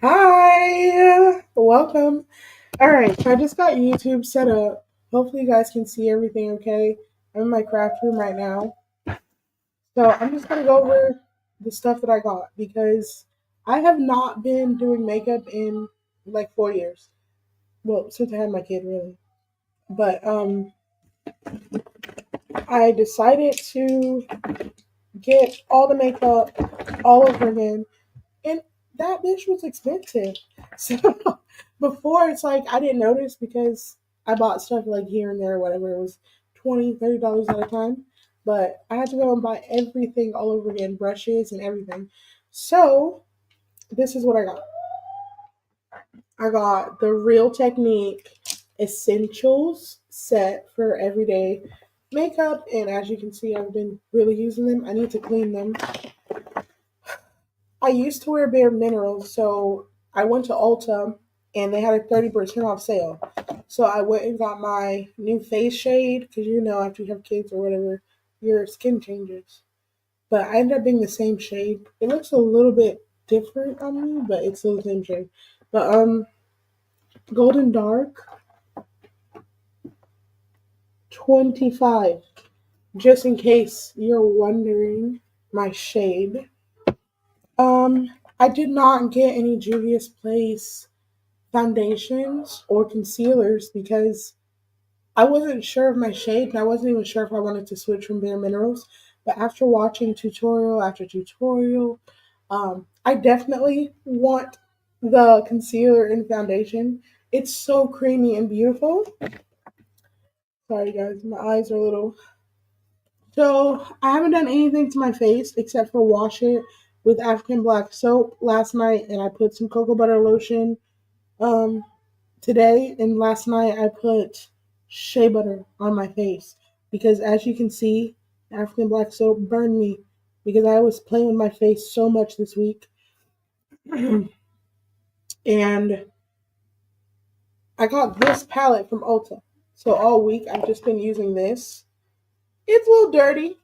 Hi, welcome. All right, so I just got YouTube set up. Hopefully, you guys can see everything okay. I'm in my craft room right now. So I'm just gonna go over the stuff that I got because I have not been doing makeup in like 4 years. Well, since I had my kid, really. But I decided to get all the makeup all over again, and that bitch was expensive. So before it's like I didn't notice because I bought stuff like here and there, whatever it was, $20, $30 at a time. But I had to go and buy everything all over again, brushes and everything. So this is what I got. I got the Real Technique Essentials set for everyday makeup, and as you can see, I've been really using them. I need to clean them. I used to wear Bare Minerals, so I went to Ulta and they had a 30% off sale. So I went and got my new face shade because after you have kids or whatever, your skin changes. But I ended up being the same shade. It looks a little bit different on me, but it's still the same shade. But Golden Dark 25. Just in case you're wondering my shade. I did not get any Juvia's Place foundations or concealers because I wasn't sure of my shade and I wasn't even sure if I wanted to switch from Bare Minerals. But after watching tutorial after tutorial, I definitely want the concealer and foundation. It's so creamy and beautiful. Sorry guys, my eyes are a little. So I haven't done anything to my face except for wash it with African black soap last night, and I put some cocoa butter lotion um today, and last night I put shea butter on my face because, as you can see, African black soap burned me because I was playing with my face so much this week. And I got this palette from Ulta. So all week I've just been using this. It's a little dirty.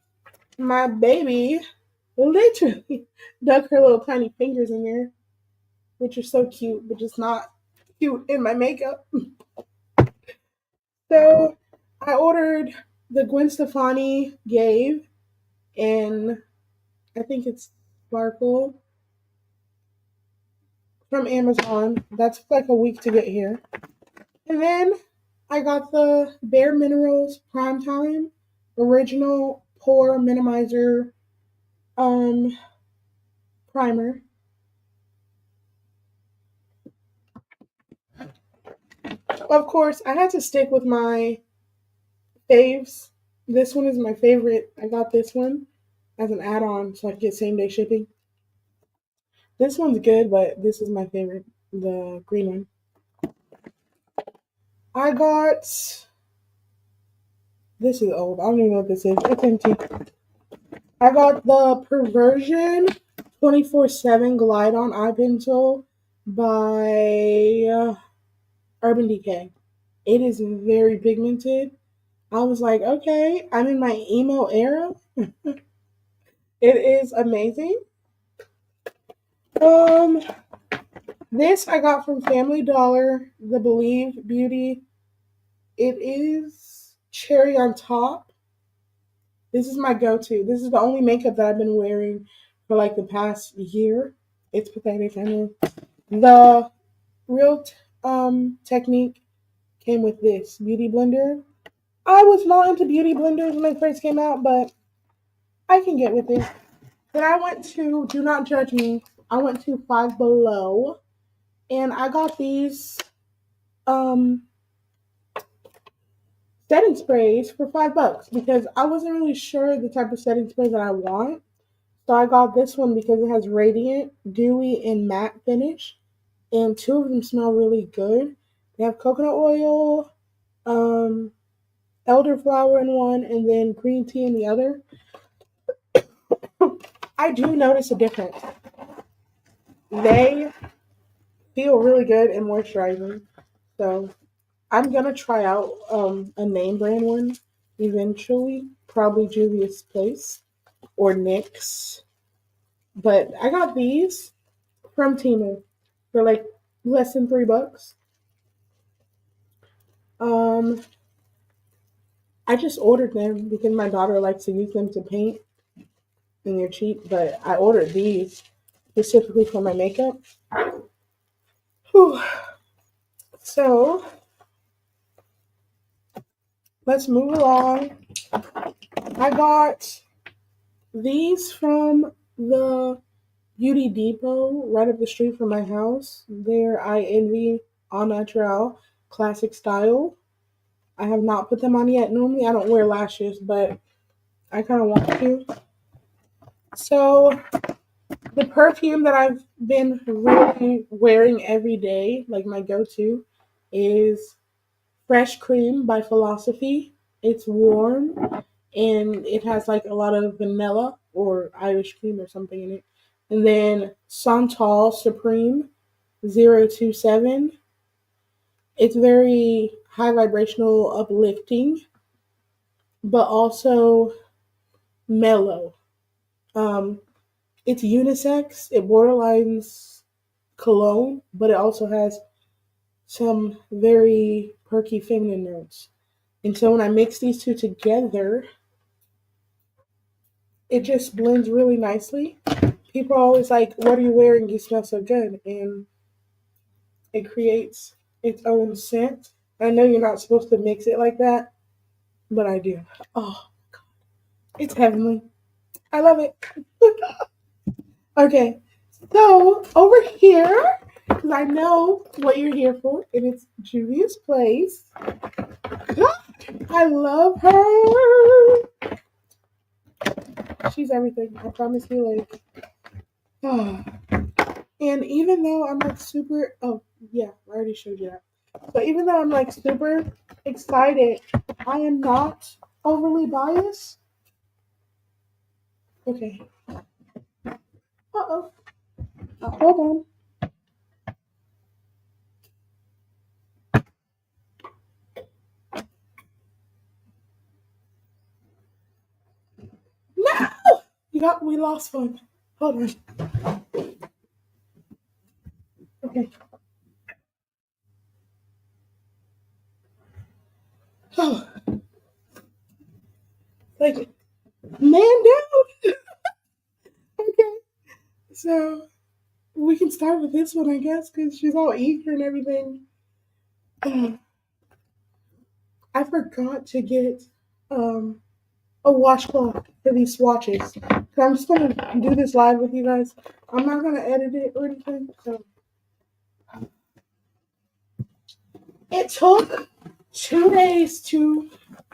My baby literally dug her little tiny fingers in there, which are so cute, but just not cute in my makeup. So I ordered the Gwen Stefani gave, and I think it's Sparkle from Amazon. That's like a week to get here. And then I got the Bare Minerals Prime Time Original Pore Minimizer um primer. Of course, I had to stick with my faves. This one is my favorite. I got this one as an add-on so I can get same day shipping. This one's good, but this is my favorite, the green one. I got this is old. I don't even know what this is. It's empty. I got the Perversion 24/7 Glide On Eye Pencil by Urban Decay. It is very pigmented. I was like, okay, I'm in my emo era. It is amazing. Um, this I got from Family Dollar, the Believe Beauty. It is cherry on top. This is my go-to. This is the only makeup that I've been wearing for like the past year. It's pathetic, I know. The real technique came with this beauty blender. I was not into beauty blenders when they first came out, but I can get with it. Then I went to, do not judge me, I went to Five Below and I got these um setting sprays for $5 because I wasn't really sure the type of setting spray that I want. So I got this one because it has radiant, dewy, and matte finish, and two of them smell really good. They have coconut oil, um, elderflower in one, and then green tea in the other. I do notice a difference. They feel really good and moisturizing. So I'm gonna try out a name brand one eventually, probably Juvia's Place or NYX. But I got these from Temu. for like less than $3. Um, I just ordered them because my daughter likes to use them to paint and they're cheap, but I ordered these specifically for my makeup. Whew. So let's move along. I got these from the Beauty Depot right up the street from my house. They're I Envy All Natural Classic Style. I have not put them on yet. Normally I don't wear lashes, but I kind of want to. So the perfume that I've been really wearing every day, like my go-to, is Fresh Cream by Philosophy. It's warm and it has like a lot of vanilla or Irish cream or something in it. And then Santal Supreme 027. It's very high vibrational, uplifting, but also mellow. Um, it's unisex. It borderlines cologne, but it also has some very perky feminine notes. And so when I mix these two together, it just blends really nicely. People are always like, "What are you wearing? You smell so good." And it creates its own scent. I know you're not supposed to mix it like that, but I do. Oh, it's heavenly. I love it. Okay, so over here, because I know what you're here for, and it's Juvia's Place. God, I love her. She's everything. I promise you, like. And even though I'm like super, oh yeah, I already showed you that. But even though I'm like super excited, I am not overly biased. Okay. Uh-oh. Hold on. No! We lost one. Hold on. Okay. Oh, like, man down. Okay. So we can start with this one, I guess, because she's all eager and everything. I forgot to get um a washcloth for these swatches. So I'm just gonna do this live with you guys. I'm not gonna edit it or anything. So it took 2 days to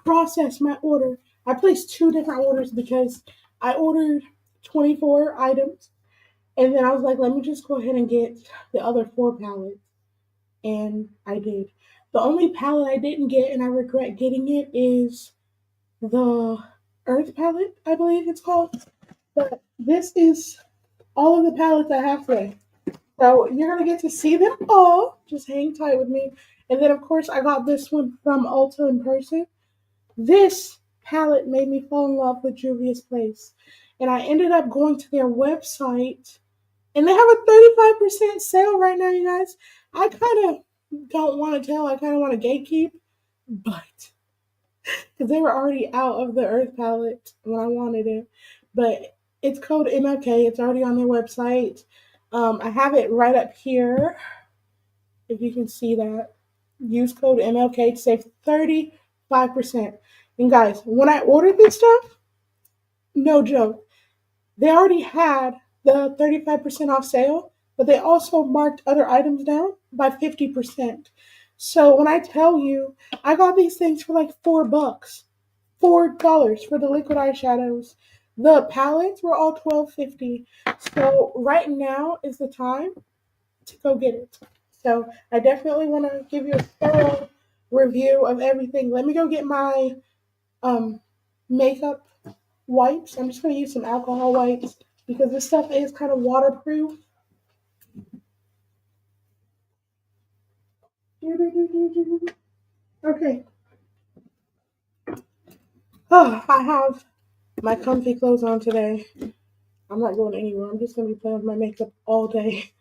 process my order. I placed two different orders because I ordered 24 items, and then I was like, let me just go ahead and get the other 4 pallets, and I did. The only palette I didn't get, and I regret getting it, is the Earth palette, I believe it's called. But this is all of the palettes I have today. So you're gonna get to see them all. Just hang tight with me. And then of course I got this one from Ulta in person. This palette made me fall in love with Juvia's Place. And I ended up going to their website and they have a 35% sale right now, you guys. I kind of don't want to tell, I kind of want to gatekeep, but because they were already out of the Earth palette when I wanted it. But it's code MLK. It's already on their website. I have it right up here. If you can see that, use code MLK to save 35%. And guys, when I ordered this stuff, no joke, they already had the 35% off sale, but they also marked other items down by 50%. So when I tell you, I got these things for like $4. $4 for the liquid eyeshadows. The palettes were all $12.50. So right now is the time to go get it. So I definitely want to give you a thorough review of everything. Let me go get my um makeup wipes. I'm just gonna use some alcohol wipes because this stuff is kind of waterproof. Okay. Oh, I have my comfy clothes on today. I'm not going anywhere. I'm just gonna be playing with my makeup all day.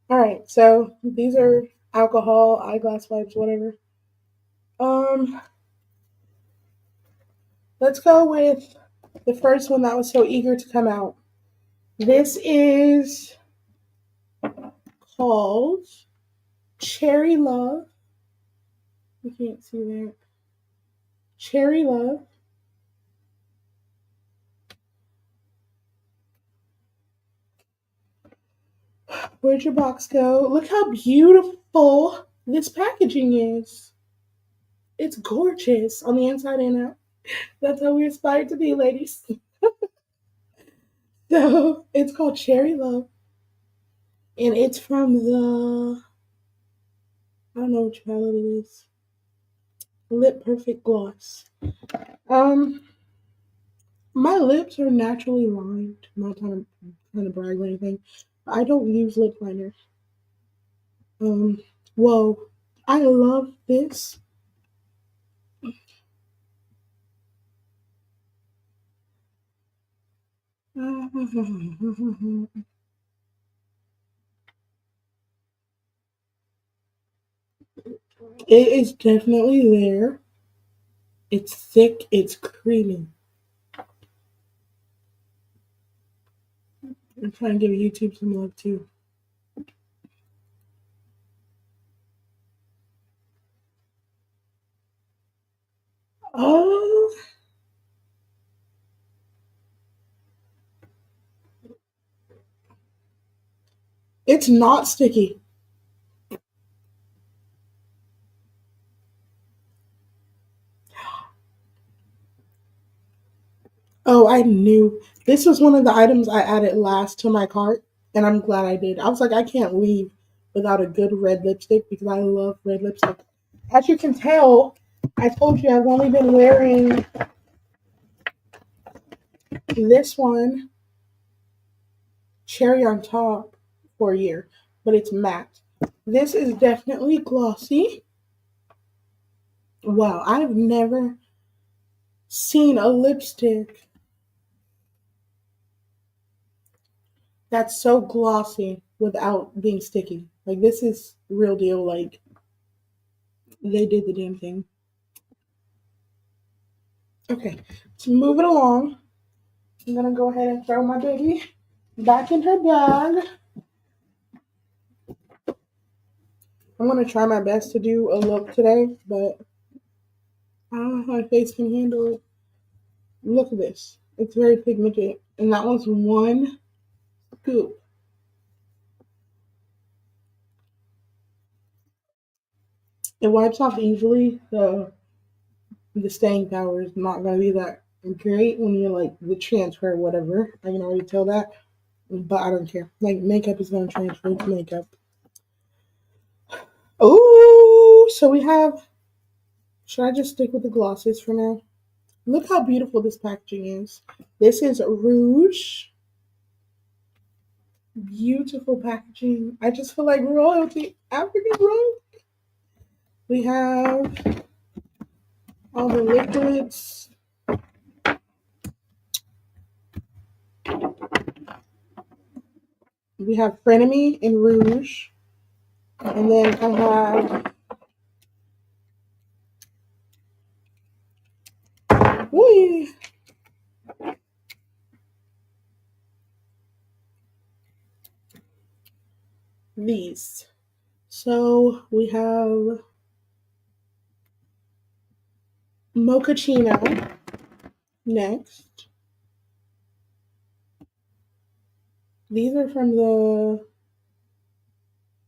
All right, so these are alcohol, eyeglass wipes, whatever. Um, let's go with the first one that was so eager to come out. This is called Cherry Love. You can't see that. Cherry Love. Where'd your box go? Look how beautiful this packaging is. It's gorgeous on the inside and out. That's how we aspire to be, ladies. So it's called Cherry Love, and it's from the I don't know which palette it is. Lip Perfect Gloss. Um, my lips are naturally lined. I'm not trying to brag or anything. I don't use lip liner. Um, whoa, I love this. It is definitely there. It's thick. It's creamy. I'm trying to give YouTube some love too. Oh, it's not sticky. Oh, I knew this was one of the items I added last to my cart, and I'm glad I did. I was like, I can't leave without a good red lipstick because I love red lipstick. As you can tell, I told you I've only been wearing this one, cherry on top, for a year, but it's matte. This is definitely glossy. Wow, I've never seen a lipstick that's so glossy without being sticky. Like this is real deal. Like they did the damn thing. Okay, let's move it along. I'm gonna go ahead and throw my baby back in her bag. I'm gonna try my best to do a look today, but I don't know if my face can handle it. Look at this. It's very pigmented. And that was one scoop. It wipes off easily, so the staying power is not gonna be that great when you're like the transfer or whatever. I can already tell that. But I don't care. Like makeup is gonna transfer to makeup. Oh, so we have. Should I just stick with the glosses for now? Look how beautiful this packaging is. This is Rouge. Beautiful packaging. I just feel like royalty. African royalty. We have all the liquids. We have Frenemy and Rouge. And then I have whee, these. So we have Mochaccino next. These are from the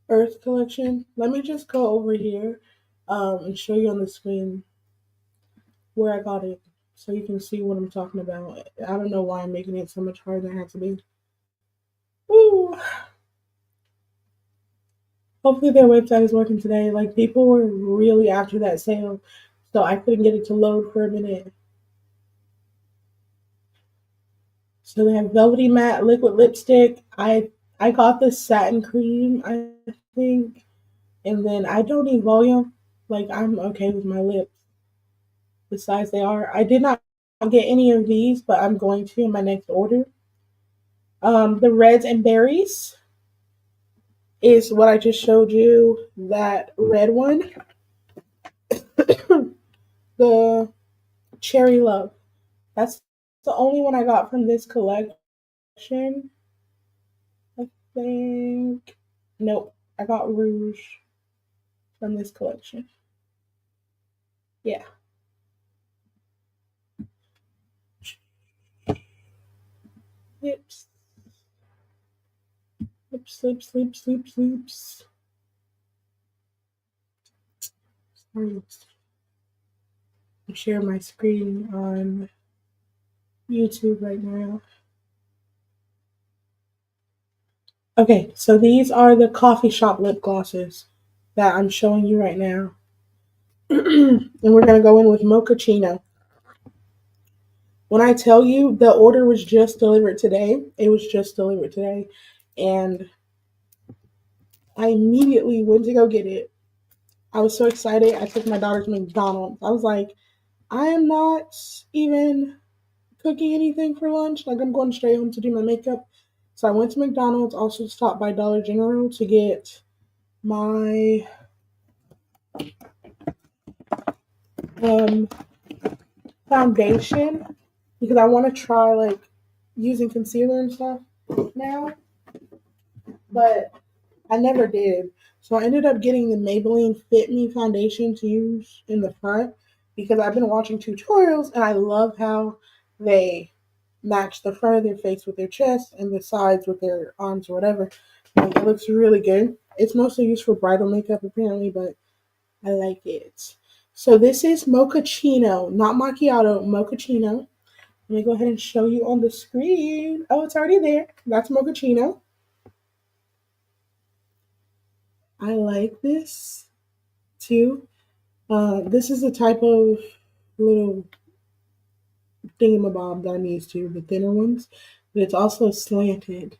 Earth collection. Let me just go over here and show you on the screen where I got it so you can see what I'm talking about. I don't know why I'm making it so much harder than it has to be. Ooh. Hopefully their website is working today. Like people were really after that sale, so I couldn't get it to load for a minute. So they have velvety matte liquid lipstick. I got the satin cream, I think, and then I don't need volume. Like I'm okay with my lips the size they are. I did not get any of these, but I'm going to in my next order. The reds and berries. is what I just showed you, that red one, the Cherry Love. That's the only one I got from this collection. I think. Nope, I got Rouge from this collection. Yeah. Lips, lips, lips, lips, lips. Sorry, I share my screen on YouTube right now. Okay, so these are the coffee shop lip glosses that I'm showing you right now. And we're going to go in with Mochaccino. When I tell you the order was just delivered today, it was just delivered today. And I immediately went to go get it. I was so excited. I took my daughter to McDonald's. I was like, I am not even cooking anything for lunch. Like, I'm going straight home to do my makeup. So I went to McDonald's, also stopped by Dollar General to get my um, foundation because I want to try like using concealer and stuff now, but I never did. So I ended up getting the Maybelline Fit Me foundation to use in the front because I've been watching tutorials and I love how they match the front of their face with their chest and the sides with their arms or whatever. Like, it looks really good. It's mostly used for bridal makeup apparently, but I like it. So this is Mochaccino, not macchiato, Mochaccino. Let me go ahead and show you on the screen. Oh, it's already there. That's Mochaccino. I like this too. This is the type of little thingamabob that I'm used to, the thinner ones. But it's also slanted,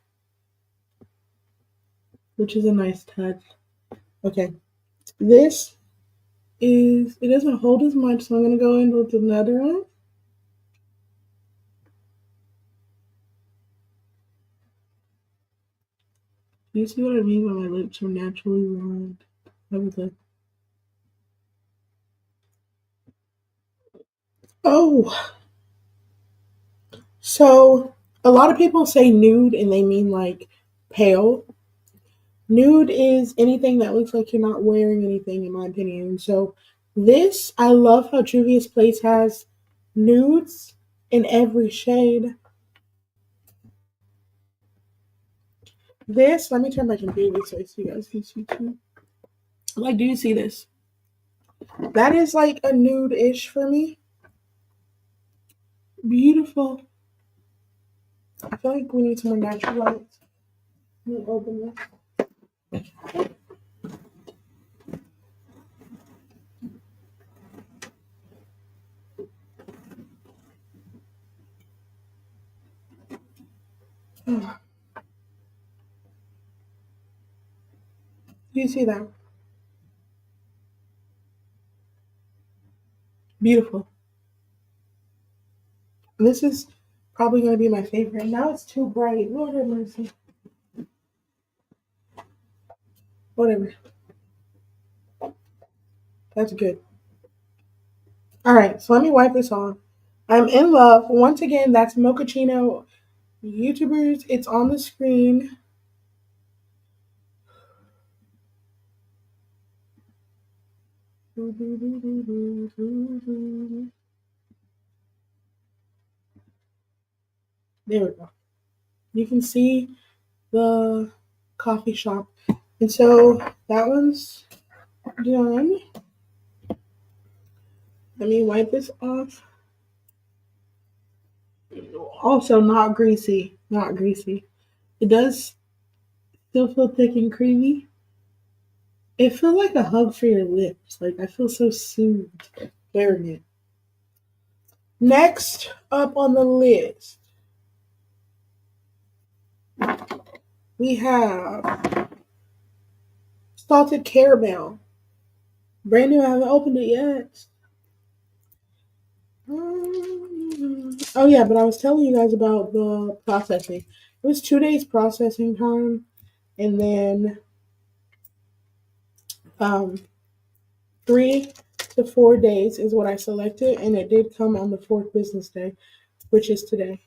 which is a nice touch. Okay, this is, it doesn't hold as much, so I'm going to go in with another one. You see what I mean by my lips are naturally lined? Oh, so a lot of people say nude and they mean like pale. Nude is anything that looks like you're not wearing anything, in my opinion. So this, I love how Juvia's Place has nudes in every shade. This, let me turn my computer so you guys can see too. Like, do you see this? That is like a nude-ish for me. Beautiful. I feel like we need some more natural lights. Let me open this. Do you see that? Beautiful. This is probably going to be my favorite. Now it's too bright. Lord have mercy. Whatever. That's good. All right, so let me wipe this off. I'm in love. Once again, that's Mochaccino. YouTubers, it's on the screen. There we go. You can see the coffee shop. And so that one's done. Let me wipe this off. Also, not greasy. Not greasy. It does still feel thick and creamy. It feels like a hug for your lips. Like, I feel so soothed wearing it. Next up on the list, we have salted caramel. Brand new, I haven't opened it yet. Oh yeah, but I was telling you guys about the processing. It was 2 days processing time, and then Um, 3 to 4 days is what I selected, and it did come on the fourth business day, which is today.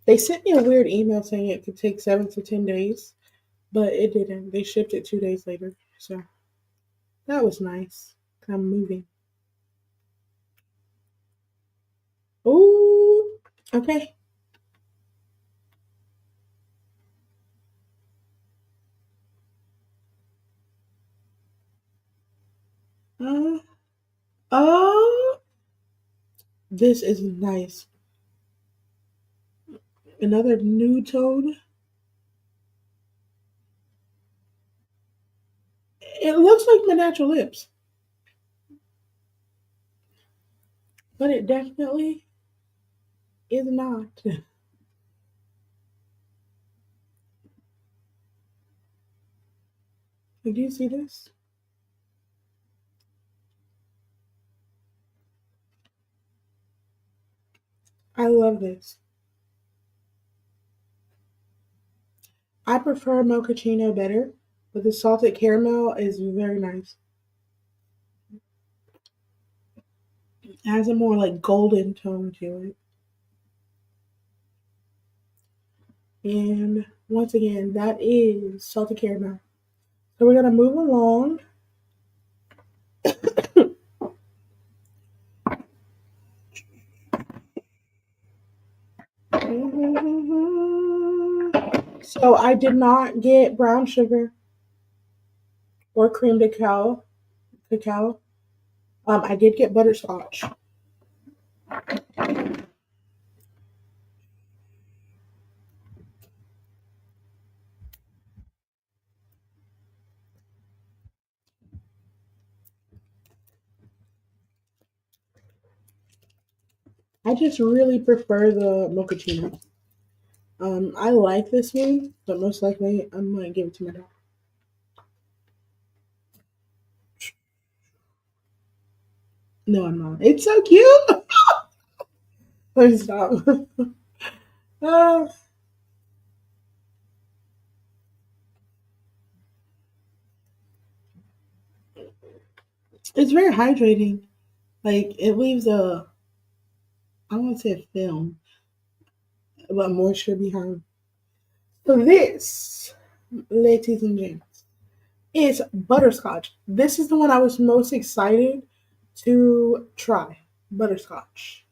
They sent me a weird email saying it could take 7 to 10 days, but it didn't. They shipped it 2 days later, so that was nice. I'm moving. Ooh, okay. Uh, oh, this is nice. Another new tone. It looks like my natural lips, but it definitely is not. Do you see this? I love this. I prefer mochaccino better, but the salted caramel is very nice. It has a more like golden tone to it. And once again, that is salted caramel. So we're gonna move along. So I did not get brown sugar or cream cacao. I did get butterscotch. I just really prefer the mochaccino. I like this one, but most likely I'm gonna give it to my dog. No, I'm not. It's so cute. Please stop. uh, it's very hydrating. Like it leaves a, I won't say a film, but moisture behind. So this, ladies and gents, is butterscotch. This is the one I was most excited to try. Butterscotch.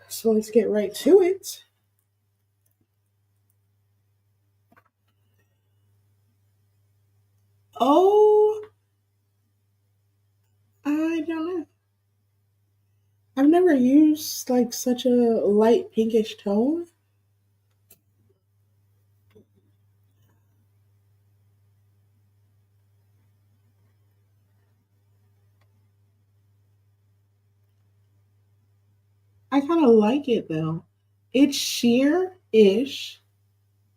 So let's get right to it. Oh, I don't know. I've never used like such a light pinkish tone. I kind of like it though. It's sheer ish.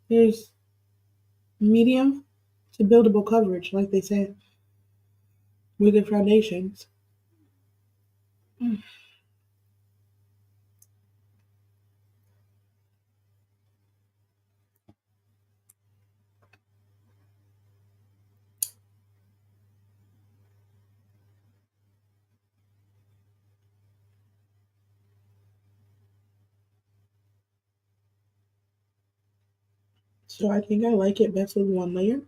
There's medium to buildable coverage, like they said, with the foundations. So I think I like it best with one layer.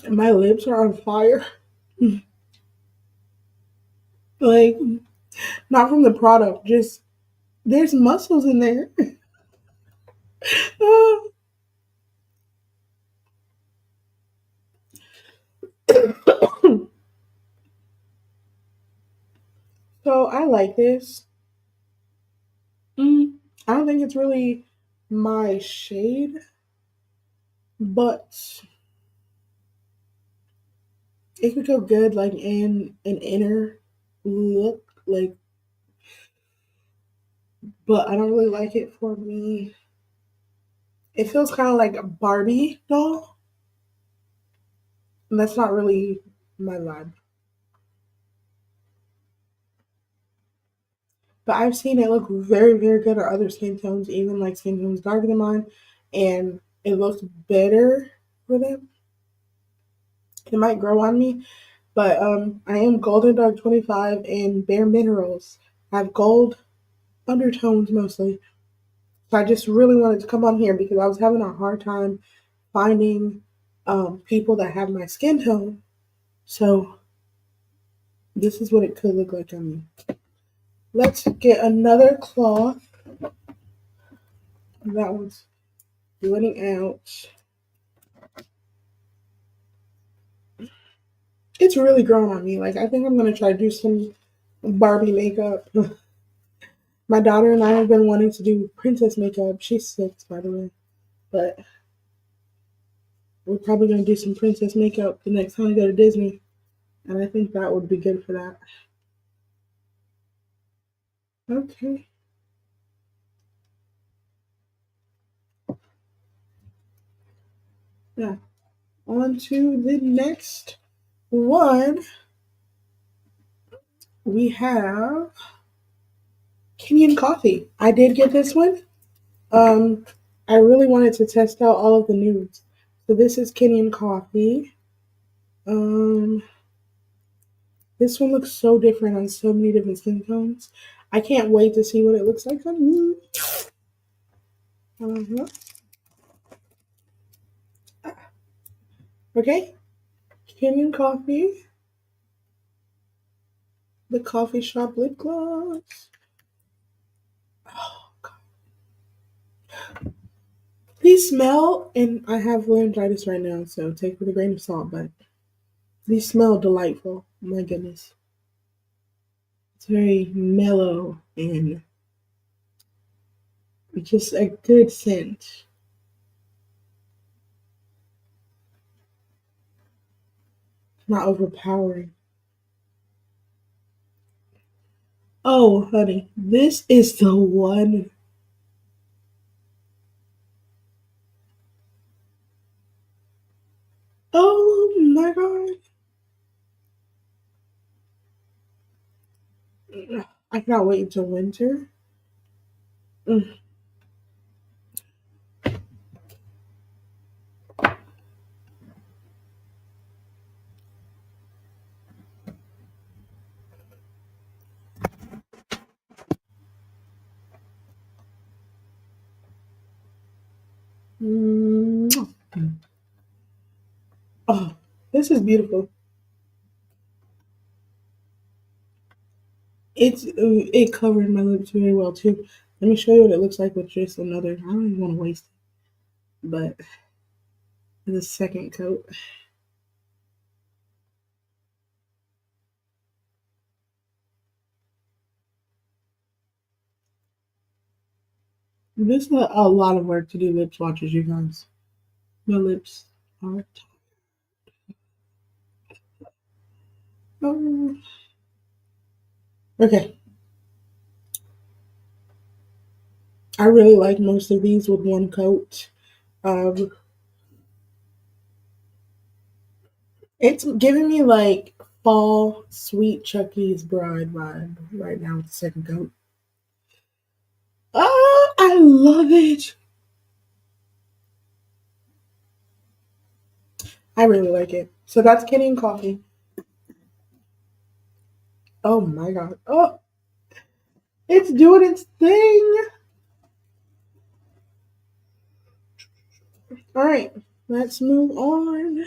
My lips are on fire. Like, not from the product, just there's muscles in there. So I like this. Mm, I don't think it's really my shade, but it could go good like in an inner look, like. But I don't really like it for me. It feels kind of like a Barbie doll, and that's not really my vibe. But I've seen it look very, very good on other skin tones, even like skin tones darker than mine, and it looks better for them. It might grow on me, but I am Golden Dark 25 and Bare Minerals. I have gold undertones mostly. So I just really wanted to come on here because I was having a hard time finding people that have my skin tone. So this is what it could look like on me. Let's get another cloth. That one's running out. It's really growing on me. Like, I think I'm gonna try to do some Barbie makeup. My daughter and I have been wanting to do princess makeup. She's 6, by the way, but we're probably gonna do some princess makeup the next time we go to Disney, and I think that would be good for that. Okay. Yeah. On to the next one. We have Kenyan coffee. I did get this one. Um, I really wanted to test out all of the nudes. So this is Kenyan coffee. Um, this one looks so different on so many different skin tones. I can't wait to see what it looks like on me. Uh-huh. Okay, Kenyan coffee. The coffee shop lip gloss. Oh, God. These smell, and I have laryngitis right now, so take it with a grain of salt, but these smell delightful. My goodness. It's very mellow and just a good scent. Not overpowering. Oh, honey, this is the one. Oh my God. I cannot wait until winter. Mm. Mm. Oh, this is beautiful. It covered my lips very well too. Let me show you what it looks like with just another. I don't even want to waste it, but the second coat. This is a lot of work to do lip swatches, you guys. My lips are. Oh. Okay, I really like most of these with one coat. Um, it's giving me like fall sweet Chucky's bride vibe right now with the second coat. Oh, I love it. I really like it. So that's Kenny and Coffee. Oh my god. Oh, it's doing its thing. All right, let's move on.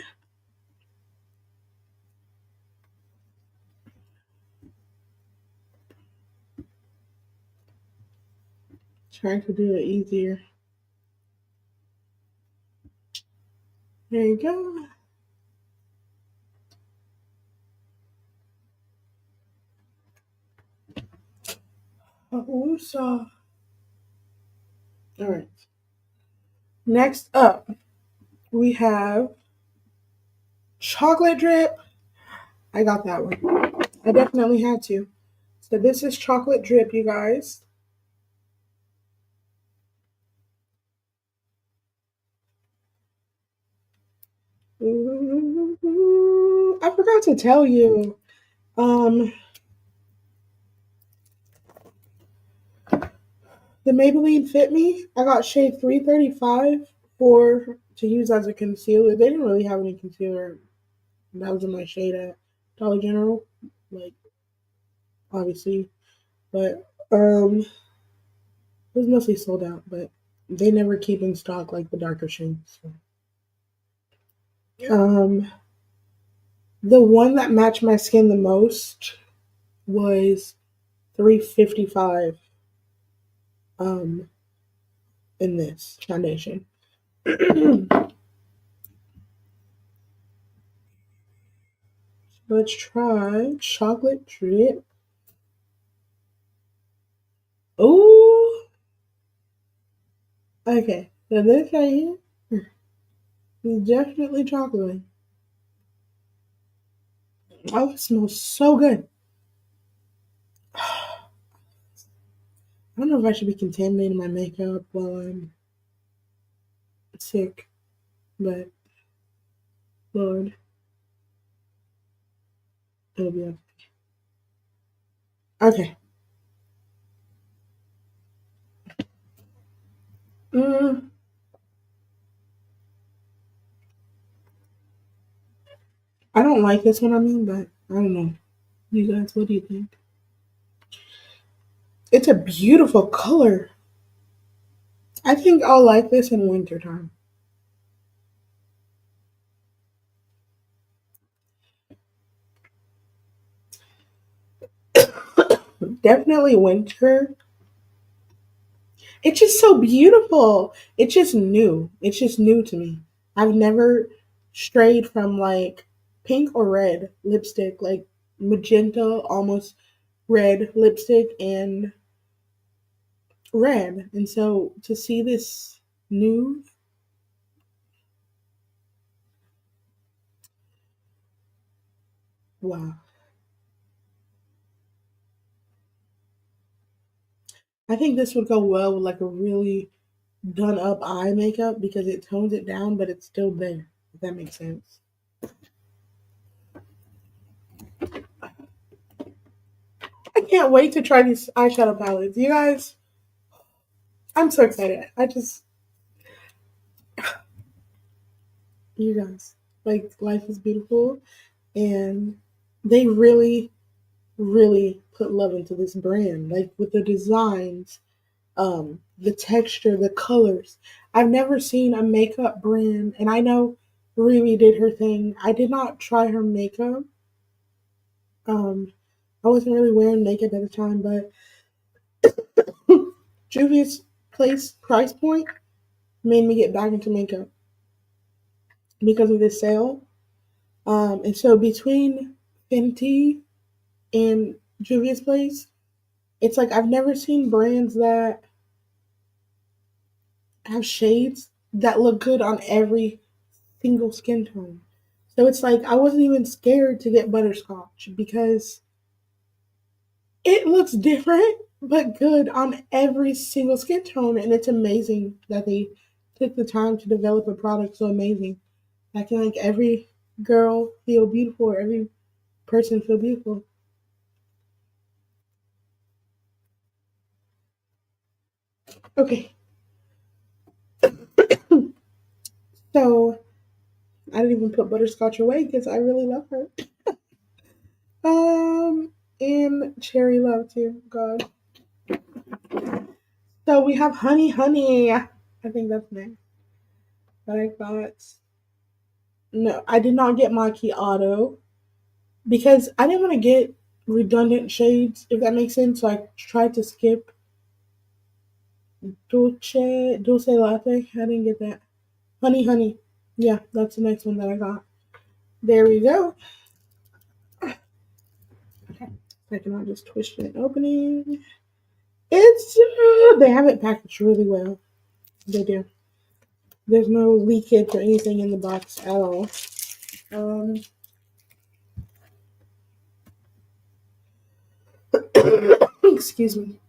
Trying to do it easier. There you go. All right. Next up, we have chocolate drip. I got that one. I definitely had to. So this is chocolate drip, you guys. Ooh, I forgot to tell you. Um, the Maybelline Fit Me. I got shade 335 for to use as a concealer. They didn't really have any concealer that was in my shade at Dollar General, like obviously, but it was mostly sold out. But they never keep in stock like the darker shades. So. Um, the one that matched my skin the most was 355 um in this foundation. Let's try chocolate drip. Ooh, okay. So this right here is definitely chocolate. Oh, it smells so good. I don't know if I should be contaminating my makeup while I'm sick, but Lord, it'll be okay. Okay. Mm, I don't like this one, but I don't know. You guys, what do you think? It's a beautiful color. I think I'll like this in wintertime. Definitely winter. It's just so beautiful. It's just new. It's just new to me. I've never strayed from like pink or red lipstick, like magenta, almost red lipstick and red. And so to see this new, wow. I think this would go well with like a really done up eye makeup because it tones it down, but it's still there. If that makes sense. I can't wait to try these eyeshadow palettes. You guys, I'm so excited. You guys, like, life is beautiful. And they really, really put love into this brand, like with the designs, the texture, the colors. I've never seen a makeup brand, and I know Riri did her thing. I did not try her makeup. Um, I wasn't really wearing makeup at the time, but Juvia's place price point made me get back into makeup because of this sale. And so between Fenty and Juvia's place, it's like I've never seen brands that have shades that look good on every single skin tone. So it's like I wasn't even scared to get butterscotch because it looks different but good on every single skin tone, and it's amazing that they took the time to develop a product so amazing that can make every girl feel beautiful or every person feel beautiful. Okay, so I didn't even put butterscotch away because I really love her. And cherry love too. God. So we have honey, honey. I think that's next. But I got no. I did not get macchiato because I didn't want to get redundant shades. If that makes sense, so I tried to skip dulce latte. I didn't get that. Honey, honey. Yeah, that's the next one that I got. There we go. Okay, I cannot just twist it opening. It's they have it packaged really well. They do. There's no leakage or anything in the box at all. Um, excuse me.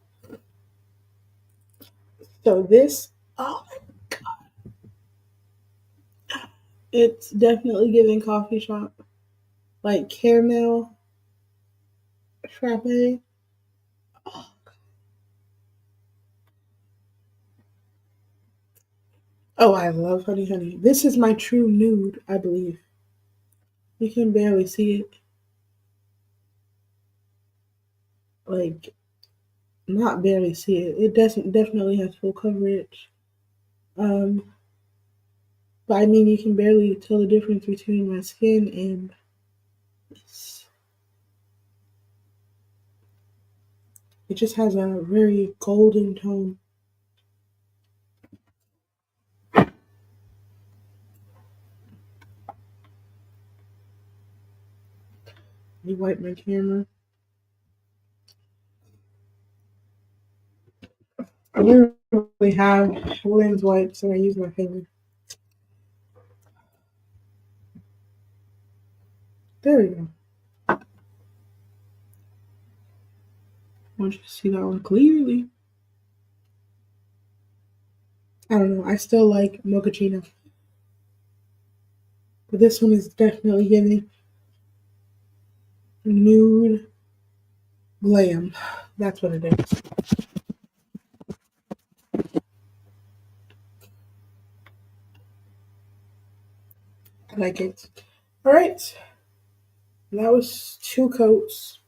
So this, oh, it's definitely giving coffee shop, like caramel frappe. Oh, Oh, I love Honey Honey. This is my true nude, I believe. You can barely see it. Like, not barely see it. It doesn't definitely has full coverage. Um, but I mean, you can barely tell the difference between my skin and this. It just has a very golden tone. You wipe my camera. I literally have lens wipes and I use my finger. There we go. I want you to see that one clearly. I don't know. I still like mochaccino. But this one is definitely giving nude glam. That's what it is. I like it. Alright. That was two coats.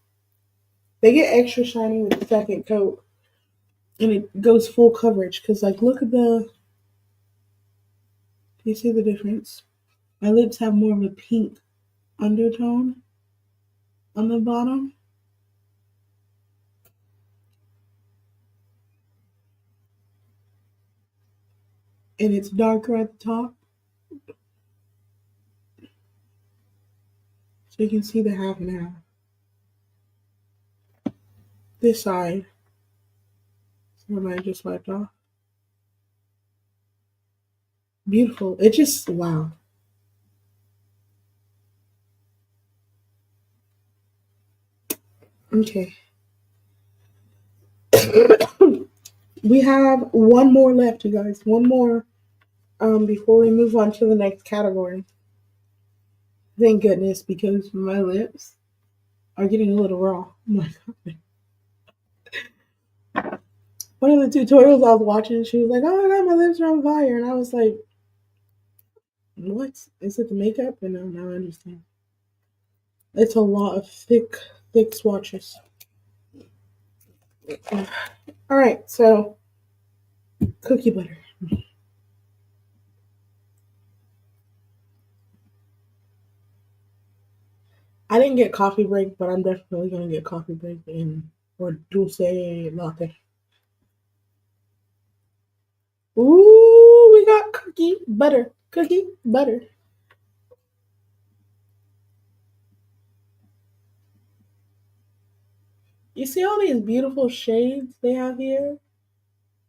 They get extra shiny with the second coat. And it goes full coverage. Because, like, look at the. Do you see the difference? My lips have more of a pink undertone on the bottom. And it's darker at the top. So you can see the half and half. This side. What I just wiped off. Beautiful. It just, wow. Okay. We have one more left, you guys. One more before we move on to the next category. Thank goodness, because my lips are getting a little raw. Oh my God. One of the tutorials I was watching, she was like, "Oh my God, my lips are on fire," and I was like, "What? Is it the makeup?" And now I understand. It's a lot of thick, thick swatches. All right, so cookie butter. I didn't get coffee break, but I'm definitely gonna get coffee break and or dulce latte. Ooh, we got cookie butter. Cookie butter. You see all these beautiful shades they have here?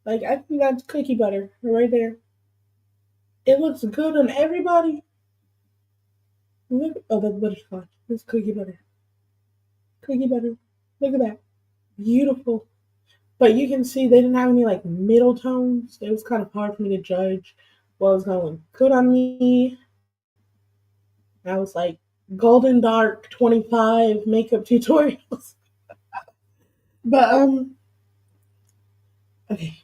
Like I think that's cookie butter right there. It looks good on everybody. Look, oh, that's butterscotch. This cookie butter. Cookie butter. Look at that. Beautiful. But you can see they didn't have any like middle tones. It was kind of hard for me to judge what was going to look good on me. I was like golden dark 25 makeup tutorials. But okay.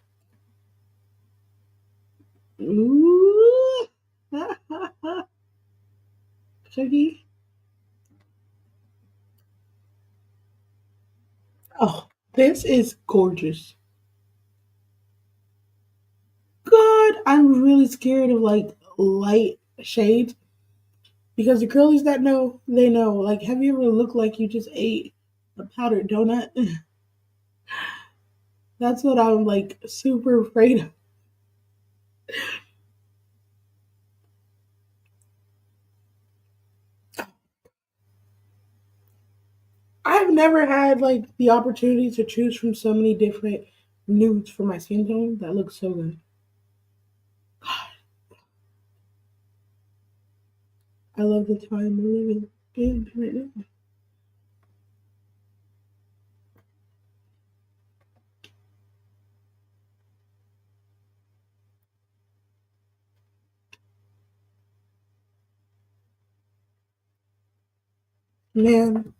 Ooh. Cookie. Oh, this is gorgeous. God, I'm really scared of like light shades because the girlies that know, they know. Like, have you ever looked like you just ate a powdered donut? That's what I'm like super afraid of. I've never had like the opportunity to choose from so many different nudes for my skin tone that look so good. I love the time we're living in right now. Man,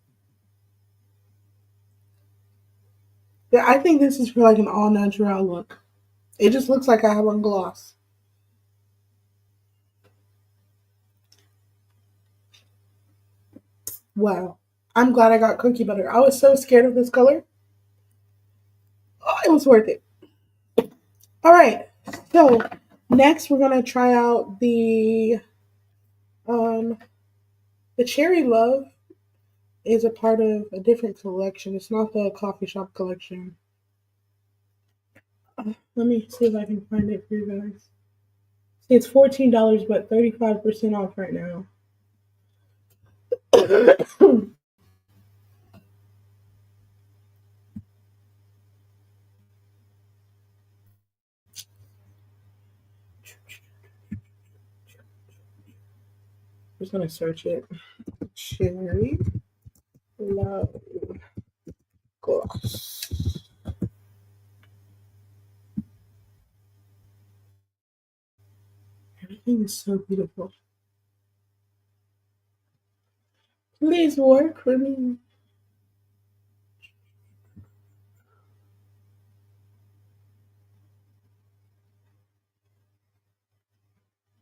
yeah, I think this is for like an all natural look. It just looks like I have on gloss. Wow. I'm glad I got cookie butter. I was so scared of this color. Oh, it was worth it. All right. So next we're gonna try out um the cherry love is a part of a different collection. It's not the coffee shop collection. Let me see if I can find it for you guys. See, it's $14, but 35% off right now. Just gonna search it. Cherry love gloss. Everything is so beautiful. Please work for me.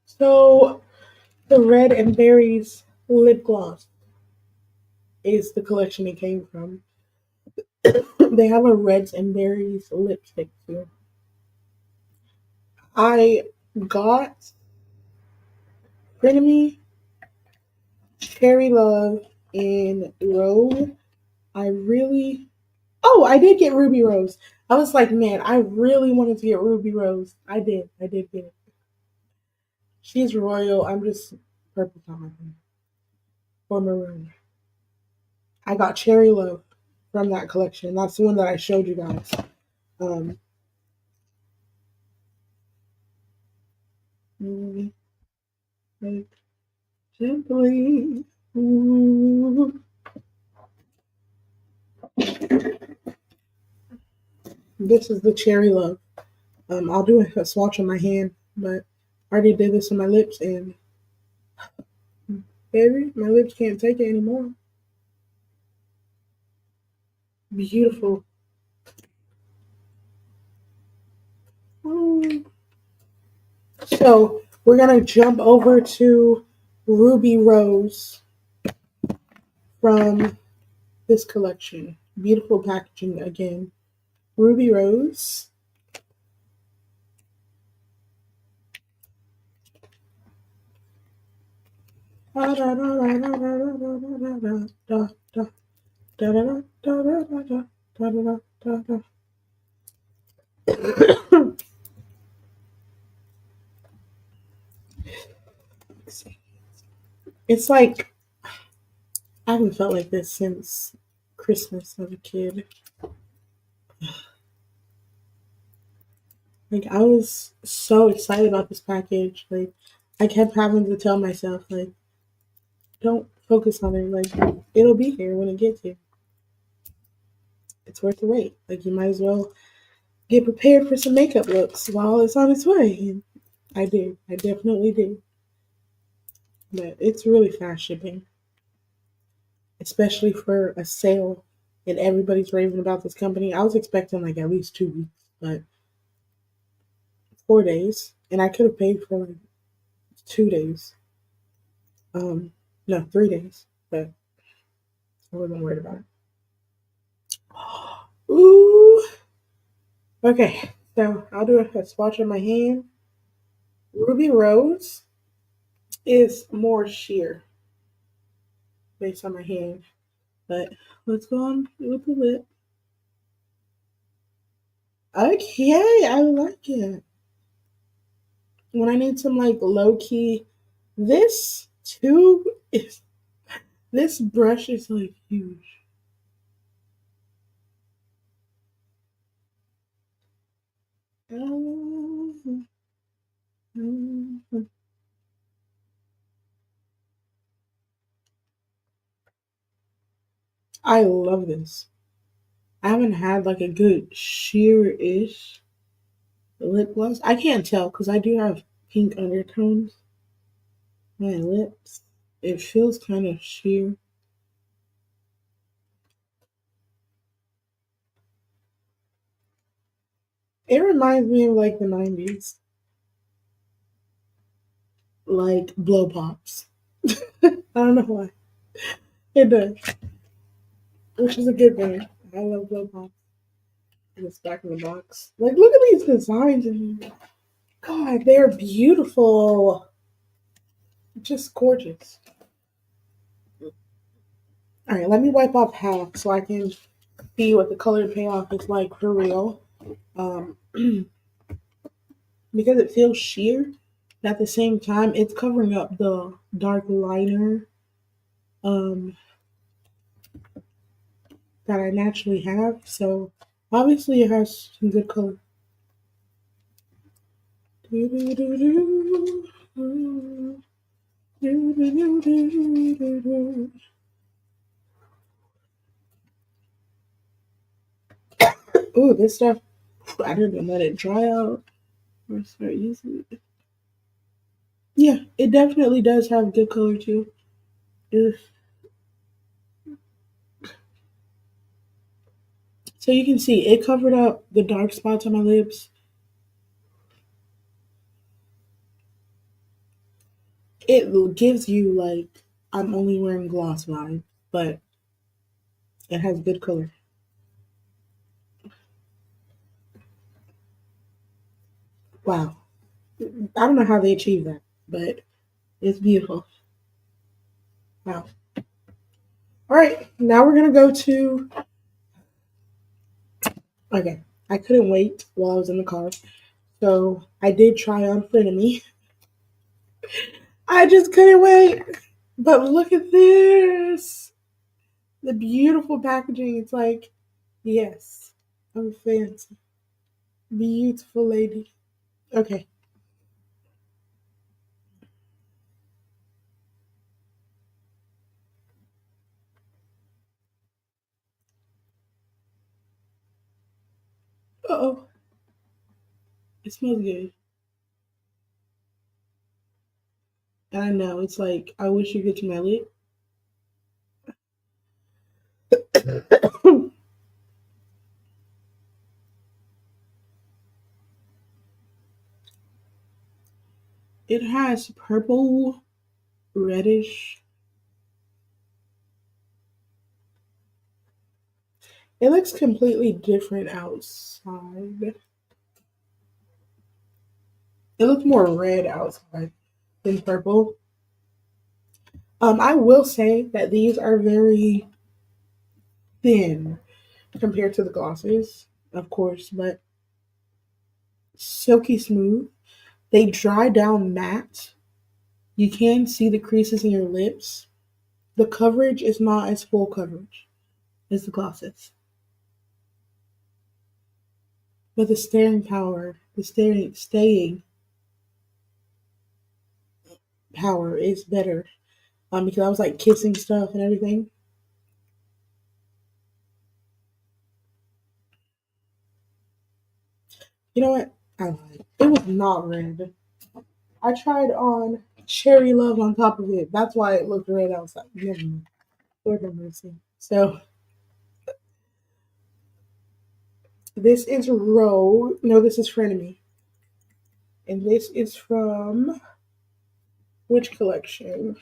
So the red and berries lip gloss is the collection it came from. They have a reds and berries lipstick too. I got Frenemy, Cherry Love, and Rose. I really I did get Ruby Rose. I was like, man, I really wanted to get Ruby Rose. I did. I did get it. She's royal. I'm just purple on or maroon. I got Cherry Love from that collection. That's the one that I showed you guys. Um, like simply. Ooh. This is the Cherry Love. I'll do a swatch on my hand, but I already did this on my lips, and baby, my lips can't take it anymore. Beautiful. Mm. So we're gonna jump over to Ruby Rose from this collection. Beautiful packaging again. Ruby Rose. It's like I haven't felt like this since Christmas as a kid. Like I was so excited about this package. Like I kept having to tell myself, like, don't focus on it. Like it'll be here when it gets here. It's worth the wait. Like you might as well get prepared for some makeup looks while it's on its way. And I did. I definitely did. But it's really fast shipping, especially for a sale. And everybody's raving about this company. I was expecting like at least 2 weeks, but 4 days, and I could have paid for like 2 days. No, 3 days, but I wasn't worried about it. Ooh. Okay, so I'll do a swatch on my hand. Ruby Rose is more sheer based on my hand, but let's go on with the lip. Okay, I like it. When I need some like low key, this tube is this brush is like huge. Um, I love this. I haven't had like a good sheer-ish lip gloss. I can't tell because I do have pink undertones on my lips. It feels kind of sheer. It reminds me of like the 90s, like blow pops. I don't know why. It does, which is a good thing. I love glow pops. And it's back in the box. Like, look at these designs in here. God, they're beautiful. Just gorgeous. All right, let me wipe off half so I can see what the color payoff is like for real. Um, because it feels sheer, at the same time, it's covering up the dark liner um, that I naturally have. So obviously, it has some good color. Ooh, this stuff, I didn't let it dry out or start using it. Yeah, it definitely does have good color too. Ugh. So you can see it covered up the dark spots on my lips. It gives you like I'm only wearing gloss vibe, but it has good color. Wow. I don't know how they achieve that, but it's beautiful. Wow. All right, now we're gonna go to. Okay, I couldn't wait while I was in the car, so I did try on Frenemy. I just couldn't wait. But look at this, the beautiful packaging. It's like, yes, I'm fancy, beautiful lady. Okay. Oh, it smells good. And I know it's like I wish you could smell it. It has purple, reddish. It looks completely different outside. It looks more red outside than purple. I will say that these are very thin compared to the glosses, of course, but silky smooth. They dry down matte. You can see the creases in your lips. The coverage is not as full coverage as the glosses, but the staying power is better. Because I was like kissing stuff and everything. You know what? I lied. It was not red. I tried on cherry love on top of it. That's why it looked red outside. Never mind. Lord have mercy. So this is Rogue. No, this is Frenemy. And this is from which collection?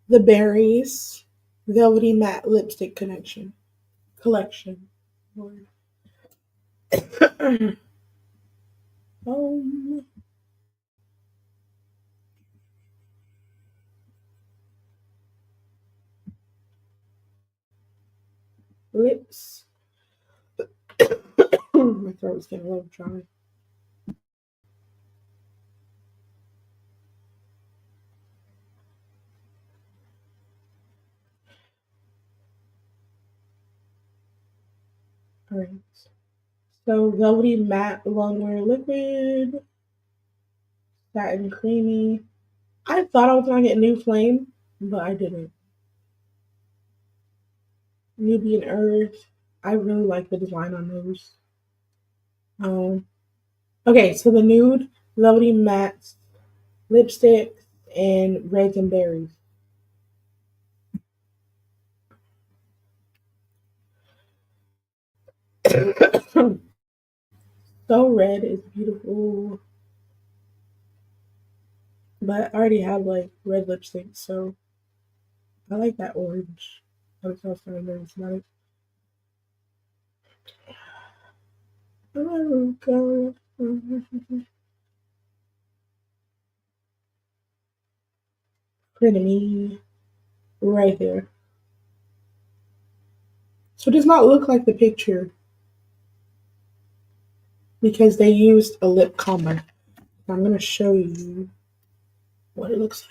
The Berries Velvety Matte Lipstick Connection collection. um, lips. My throat's getting a little dry. All right. So velvety matte longwear liquid, satin creamy. I thought I was gonna get New Flame, but I didn't. Newbie and Earth. I really like the design on those. Um, okay, so the nude velvety matte lipstick and reds and berries. So red is beautiful, But I already have like red lipstick, so I like that orange. That's how I started nervous about it. Pretty me right there. So it does not look like the picture because they used a lip combo. I'm gonna show you what it looks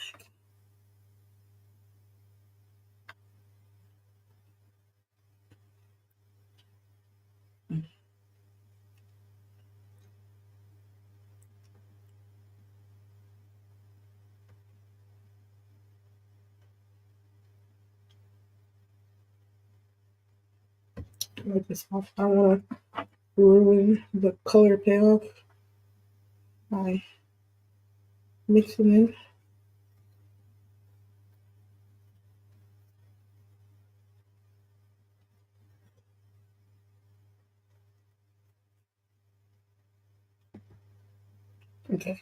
like this off. I don't wanna ruin the color payoff by mixing in. Okay.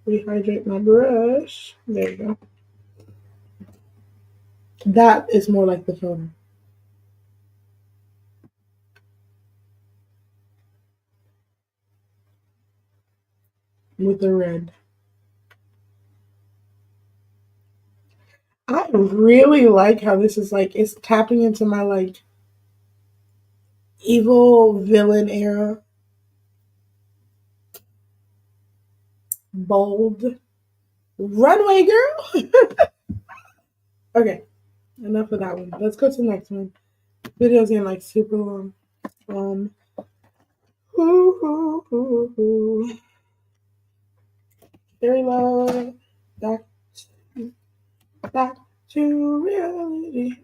Rehydrate my brush. There you go. That is more like the photo with the red. I really like how this is like it's tapping into my like evil villain era. Bold. Runway girl. Okay, enough of that one. Let's go to the next one. Video's getting like super long. Um ooh, ooh, ooh, ooh. Very low. Back back to reality.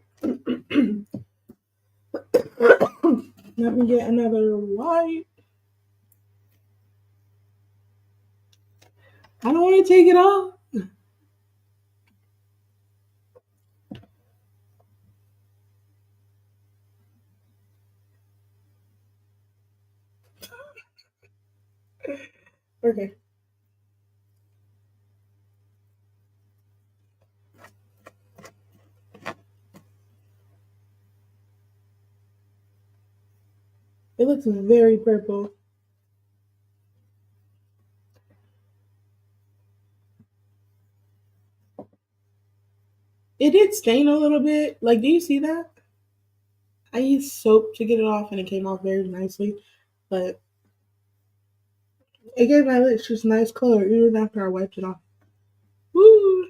Let me get another white. I don't want to take it off. Okay. It looks very purple. It did stain a little bit. Like, do you see that? I used soap to get it off and it came off very nicely. But it gave my lips just nice color even after I wiped it off. Woo!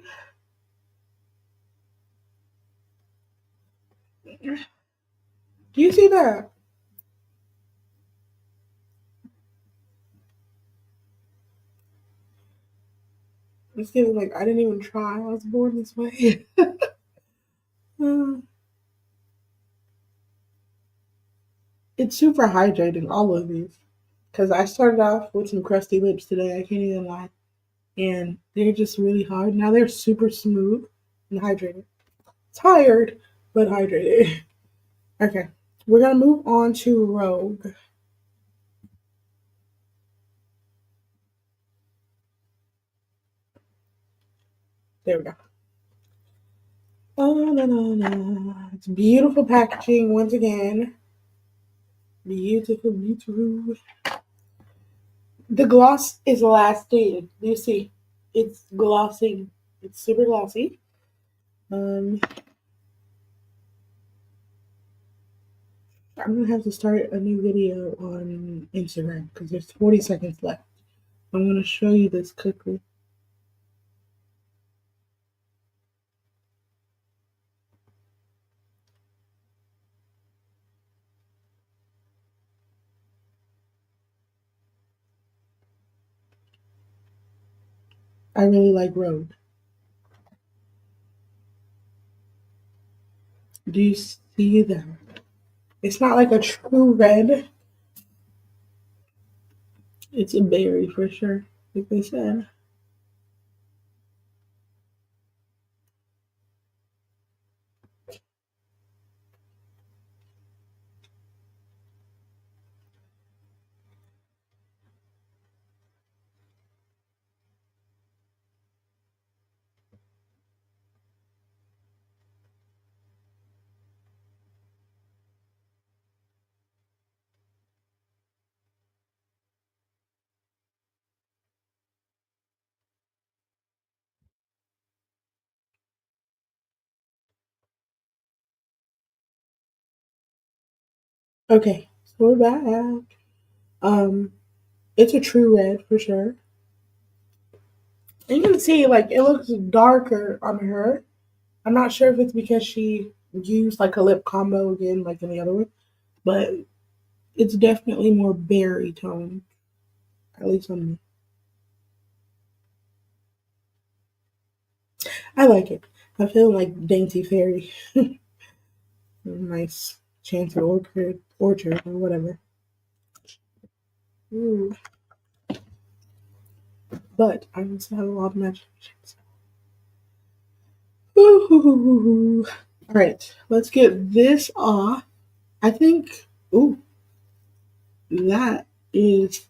Do you see that? It's giving like I didn't even try. I was born this way. It's super hydrating, all of these. Because I started off with some crusty lips today, I can't even lie. And they're just really hard. Now they're super smooth and hydrated. Tired, but hydrated. Okay, we're gonna move on to Rogue. There we go. Oh, no, no, no. It's beautiful packaging once again. Beautiful, beautiful. The gloss is lasting. You see, it's glossing. It's super glossy. Um, I'm gonna have to start a new video on Instagram because there's 40 seconds left. I'm gonna show you this quickly. I really like Rogue. Do you see that? It's not like a true red. It's a berry for sure, like they said. Okay, so we're back. Um, it's a true red for sure. And you can see like it looks darker on her. I'm not sure if it's because she used like a lip combo again, like in the other one, but it's definitely more berry tone, at least on me. I like it. I feel like Dainty Fairy. Nice chance of orchard or whatever. Ooh. But I also have a lot of imaginations. Ooh. All right, let's get this off. I think. Ooh, that is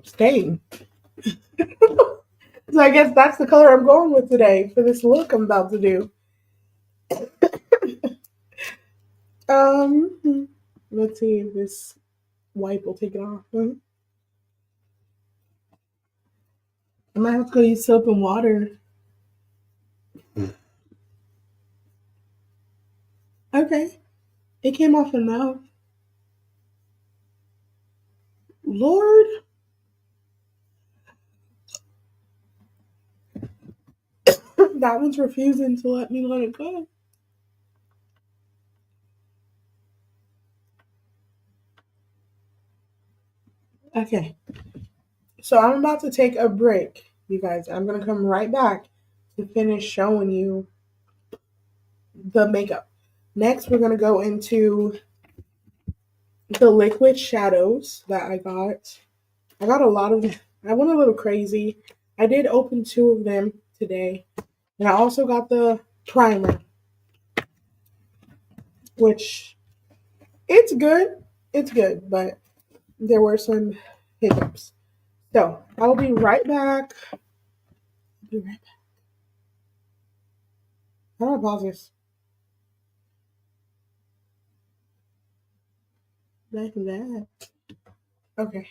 staying. So I guess that's the color I'm going with today for this look I'm about to do. Let's see if this wipe will take it off. I might have to go use soap and water. Okay, it came off enough. Lord, that one's refusing to let me let it go. Okay, so I'm about to take a break, you guys. I'm gonna come right back to finish showing you the makeup. Next, we're gonna go into the liquid shadows that I got. I got a lot of them. I went a little crazy. I did open 2 of them today. And I also got the primer, which it's good. It's good, but there were some hiccups. So I'll be right back. Be right back. How do I pause this? Like that. Okay.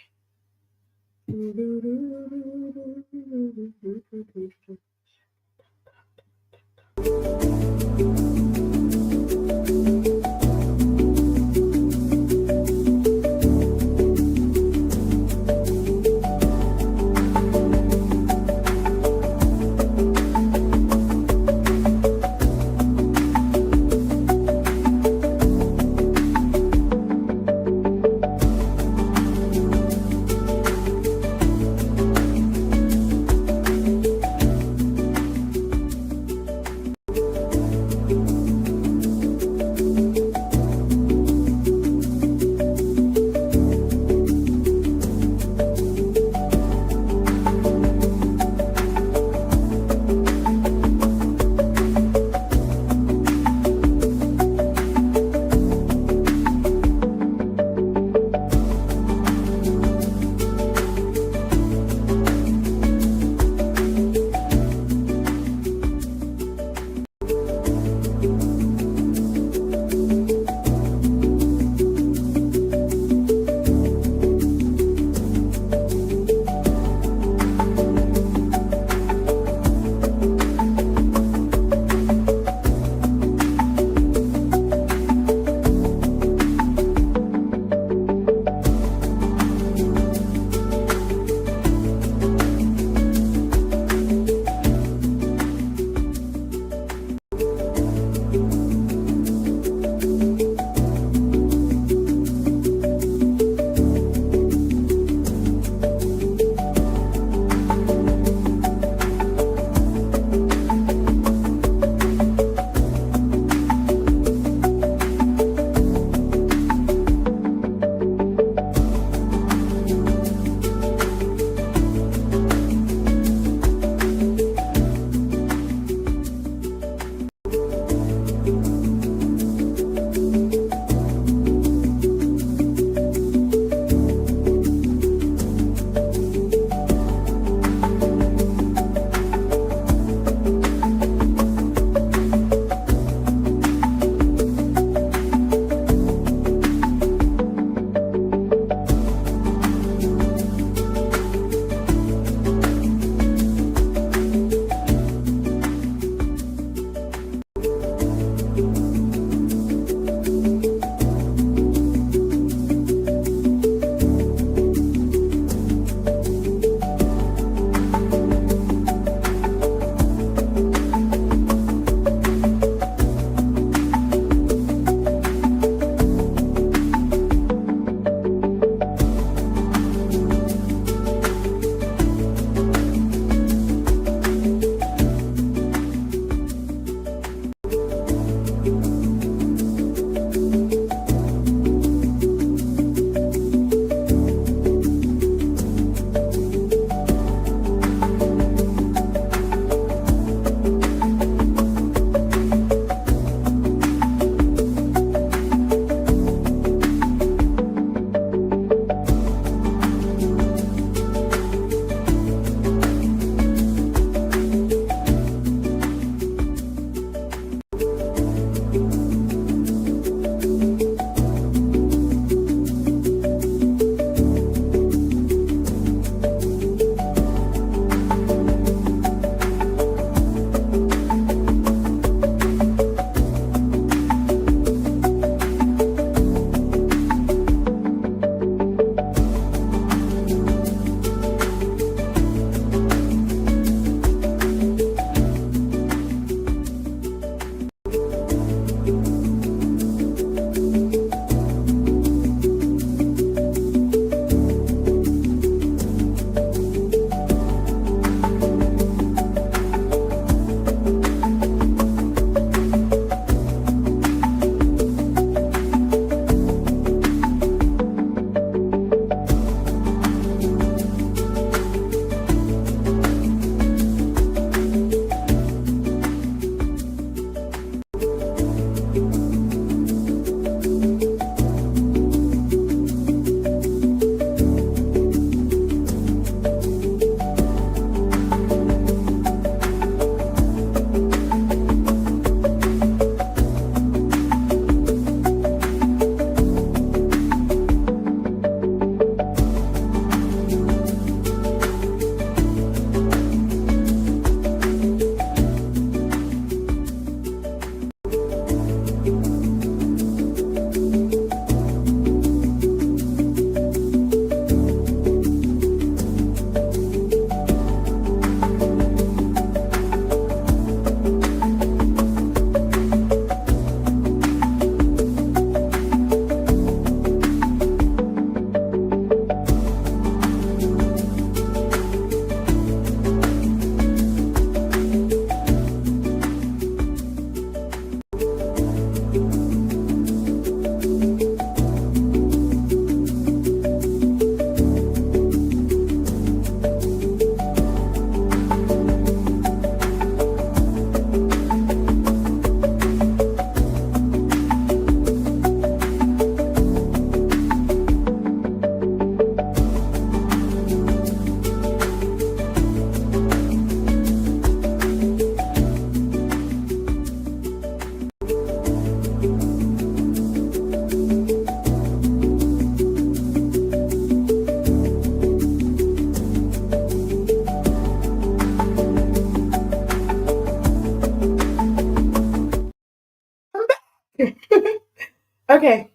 Okay.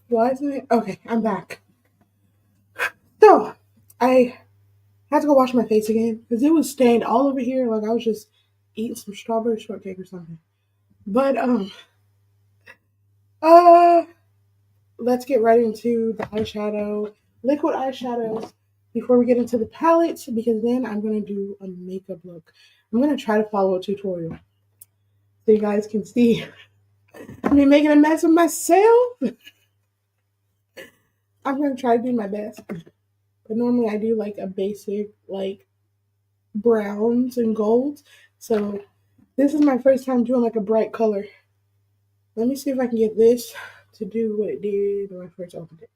Why isn't it? Okay, I'm back. So, I had to go wash my face again because it was stained all over here. Like I was just eating some strawberry shortcake or something. But uh, let's get right into the eyeshadow, liquid eyeshadows before we get into the palettes because then I'm gonna do a makeup look. I'm gonna try to follow a tutorial so you guys can see me making a mess of myself. I'm gonna try to do my best. But normally I do like a basic like browns and golds. So this is my first time doing like a bright color. Let me see if I can get this to do what it did when I first opened it.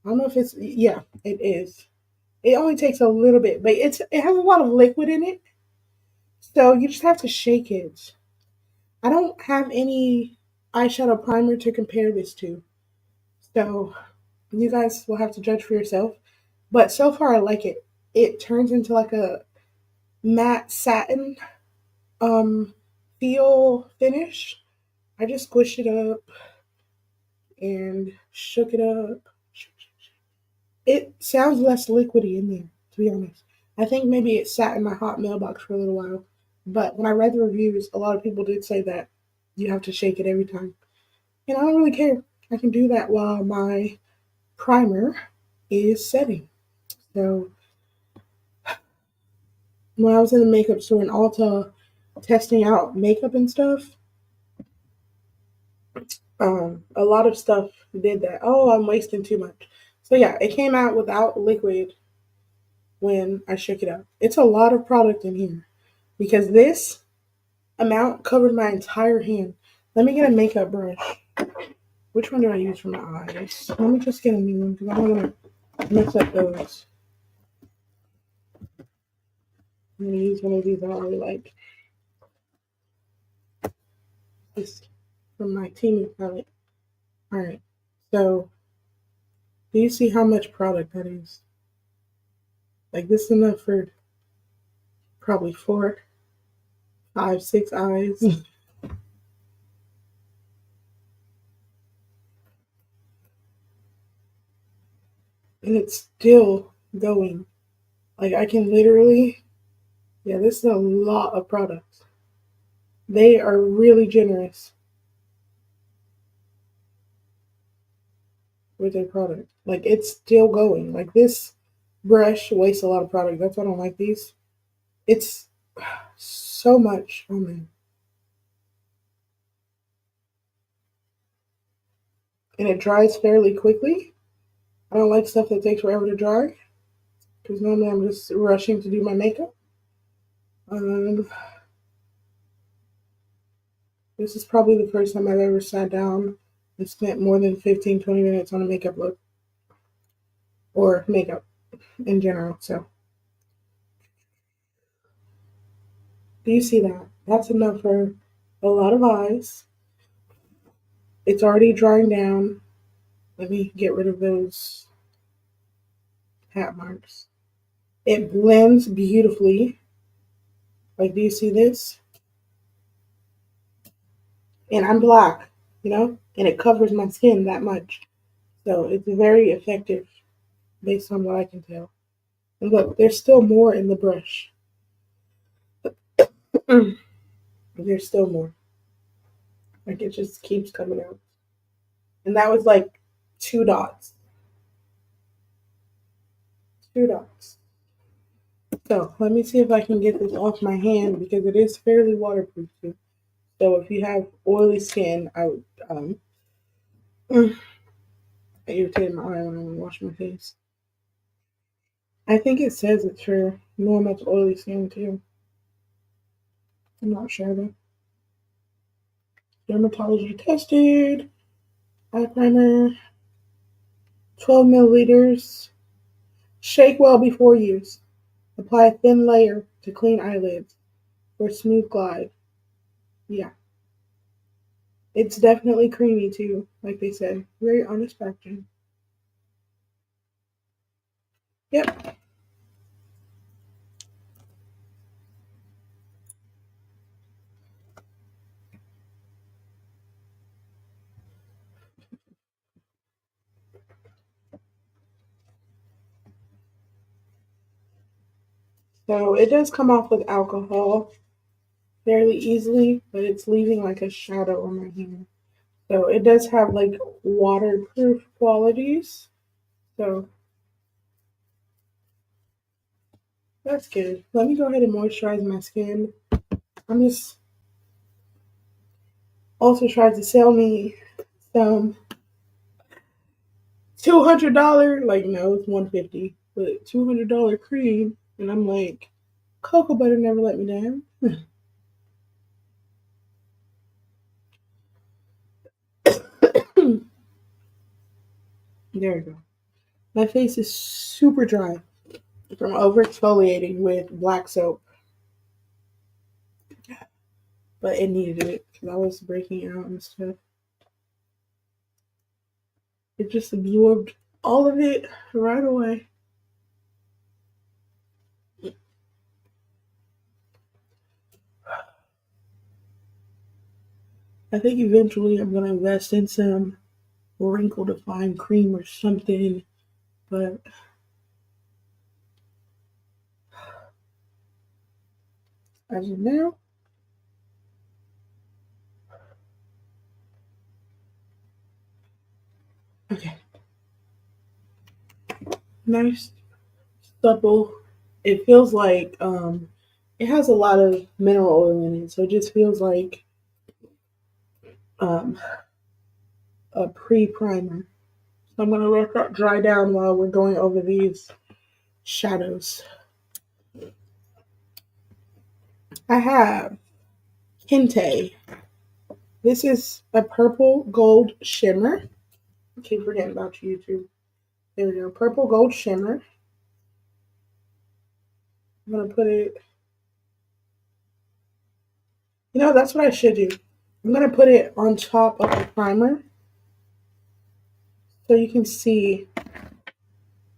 I don't know if it's, yeah, it is. It only takes a little bit, but it has a lot of liquid in it. So you just have to shake it. I don't have any eyeshadow primer to compare this to. So you guys will have to judge for yourself. But so far I like it. It turns into like a matte satin feel finish. I just squished it up and shook it up. It sounds less liquidy in there, to be honest. I think maybe it sat in my hot mailbox for a little while. But when I read the reviews, a lot of people did say that you have to shake it every time. And I don't really care. I can do that while my primer is setting. So when I was in the makeup store in Ulta testing out makeup and stuff, a lot of stuff did that. Oh, I'm wasting too much. So yeah, it came out without liquid when I shook it up. It's a lot of product in here because this amount covered my entire hand. Let me get a makeup brush. Which one do I use for my eyes? Let me just get a new one because I don't want to mess up those. I'm going to use one of these I really like. This from my teeny palette. Alright, so do you see how much product that is? Like this is enough for probably 4, 5, 6 eyes. And it's still going. Like I can literally, yeah, this is a lot of products. They are really generous with their product. Like it's still going. Like this brush wastes a lot of product. That's why I don't like these. It's so much. Oh man. And it dries fairly quickly. I don't like stuff that takes forever to dry because normally I'm just rushing to do my makeup. Um, this is probably the first time I've ever sat down and spent more than 15, 20 minutes on a makeup look or makeup in general. So, do you see that? That's enough for a lot of eyes. It's already drying down. Let me get rid of those hat marks. It blends beautifully. Like, do you see this? And I'm black, and it covers my skin that much. So it's very effective based on what I can tell. And look, there's still more in the brush. There's still more. Like it just keeps coming out. And that was like 2 dots. 2 dots. So let me see if I can get this off my hand because it is fairly waterproof too. So if you have oily skin, I would I irritated my eye when I wash my face. I think it says it's for normal to oily skin too. I'm not sure though. Dermatology tested. Eye primer. 12 milliliters. Shake well before use. Apply a thin layer to clean eyelids for a smooth glide. Yeah. It's definitely creamy too, like they said. Very on the spectrum. Yep. So it does come off with alcohol fairly easily, but it's leaving like a shadow on my hand. So it does have like waterproof qualities. So that's good. Let me go ahead and moisturize my skin. I'm just also trying to sell me some $200, like no, it's 150, but $200 cream, and I'm like, cocoa butter never let me down. There we go. My face is super dry from over exfoliating with black soap, but it needed it because I was breaking out and stuff. It just absorbed all of it right away. I think eventually I'm gonna invest in some wrinkle define cream or something, but as of now, okay. Nice, supple. It feels like it has a lot of mineral oil in it, so it just feels like um a pre primer. So I'm gonna let that dry down while we're going over these shadows. I have Kente. This is a purple gold shimmer. I keep forgetting about YouTube. There we go. Purple gold shimmer. I'm gonna put it. You know, that's what I should do. I'm gonna put it on top of the primer so you can see,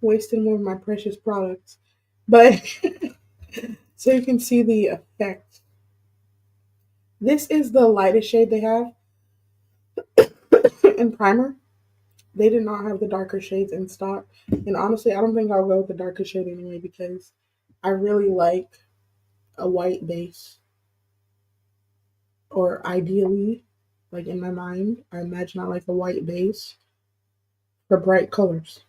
wasting more of my precious products. But so you can see the effect. This is the lightest shade they have in primer. They did not have the darker shades in stock. And honestly, I don't think I'll go with the darker shade anyway because I really like a white base. Or ideally, like in my mind, I imagine I like a white base for bright colors.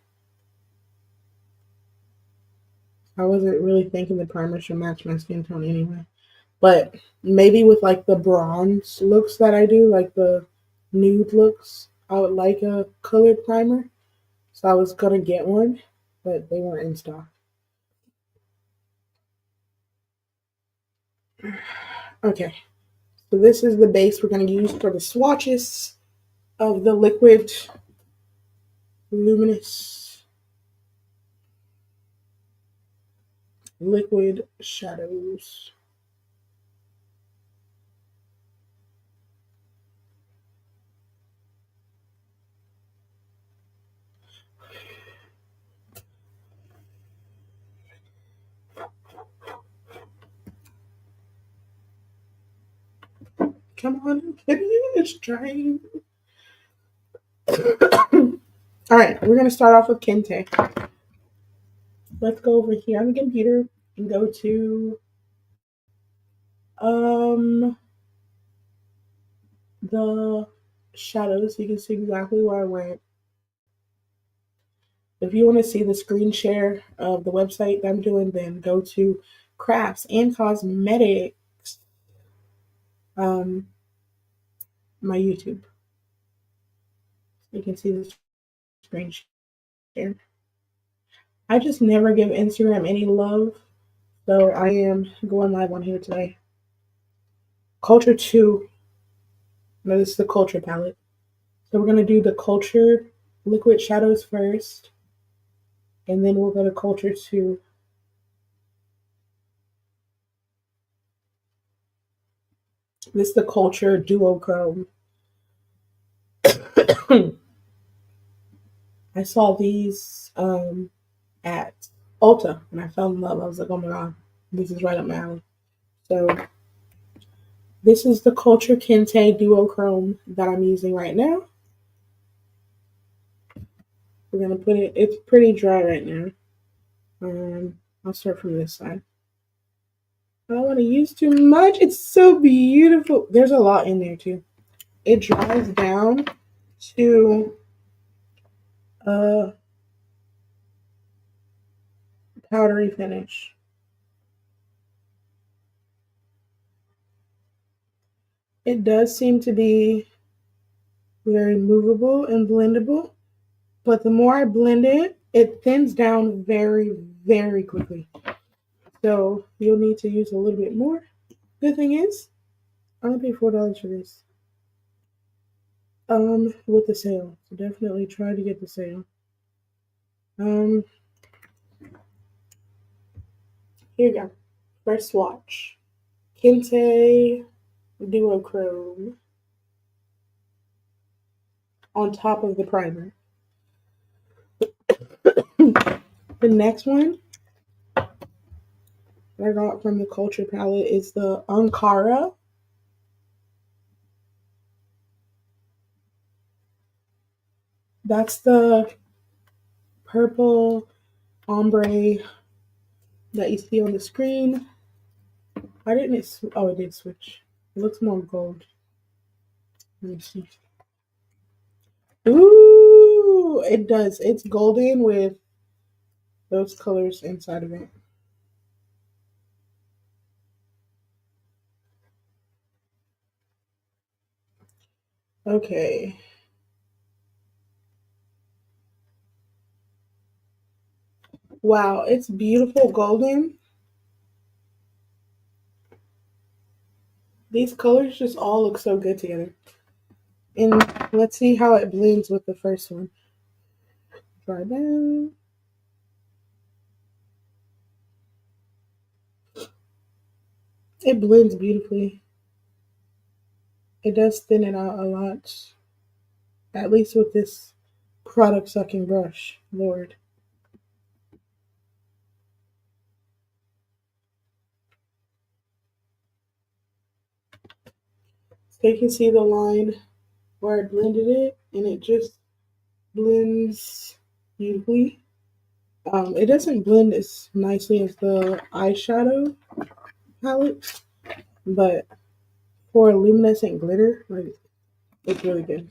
I wasn't really thinking the primer should match my skin tone anyway. But maybe with like the bronze looks that I do, like the nude looks, I would like a colored primer. So I was gonna get one, but they weren't in stock. Okay, so this is the base we're gonna use for the swatches of the liquid luminous liquid shadows. Come on, it's trying. All right, we're gonna start off with Kente. Let's go over here on the computer and go to um the shadows so you can see exactly where I went. If you want to see the screen share of the website that I'm doing, then go to Crafts and Cosmetics, um, my YouTube. You can see the screen share. I just never give Instagram any love, so I am going live on here today. Culture 2. No, this is the Culture palette. So we're going to do the Culture liquid shadows first, and then we'll go to Culture 2. This is the Culture duochrome. I saw these ads Ulta, and I fell in love. I was like, oh my god, this is right up my alley. So this is the Culture Kente Duochrome that I'm using right now. We're gonna put it. It's pretty dry right now. I'll start from this side. I don't want to use too much. It's so beautiful. There's a lot in there too. It dries down to a powdery finish. It does seem to be very movable and blendable, but the more I blend it, it thins down very, very quickly. So you'll need to use a little bit more. Good thing is, I only paid $4 for this. With the sale. So definitely try to get the sale. Um, here you go. First swatch. Kente Duochrome on top of the primer. The next one I got from the Culture palette is the Ankara. That's the purple ombre that you see on the screen. Why didn't it? Oh, it did switch. It looks more gold. Let me see. Ooh, it does. It's golden with those colors inside of it. Okay. Wow, it's beautiful golden. These colors just all look so good together. And let's see how it blends with the first one. Dry down. It blends beautifully. It does thin it out a lot. At least with this product sucking brush. Lord. So you can see the line where I blended it, and it just blends beautifully. It doesn't blend as nicely as the eyeshadow palette, but for luminescent glitter, like, it's really good.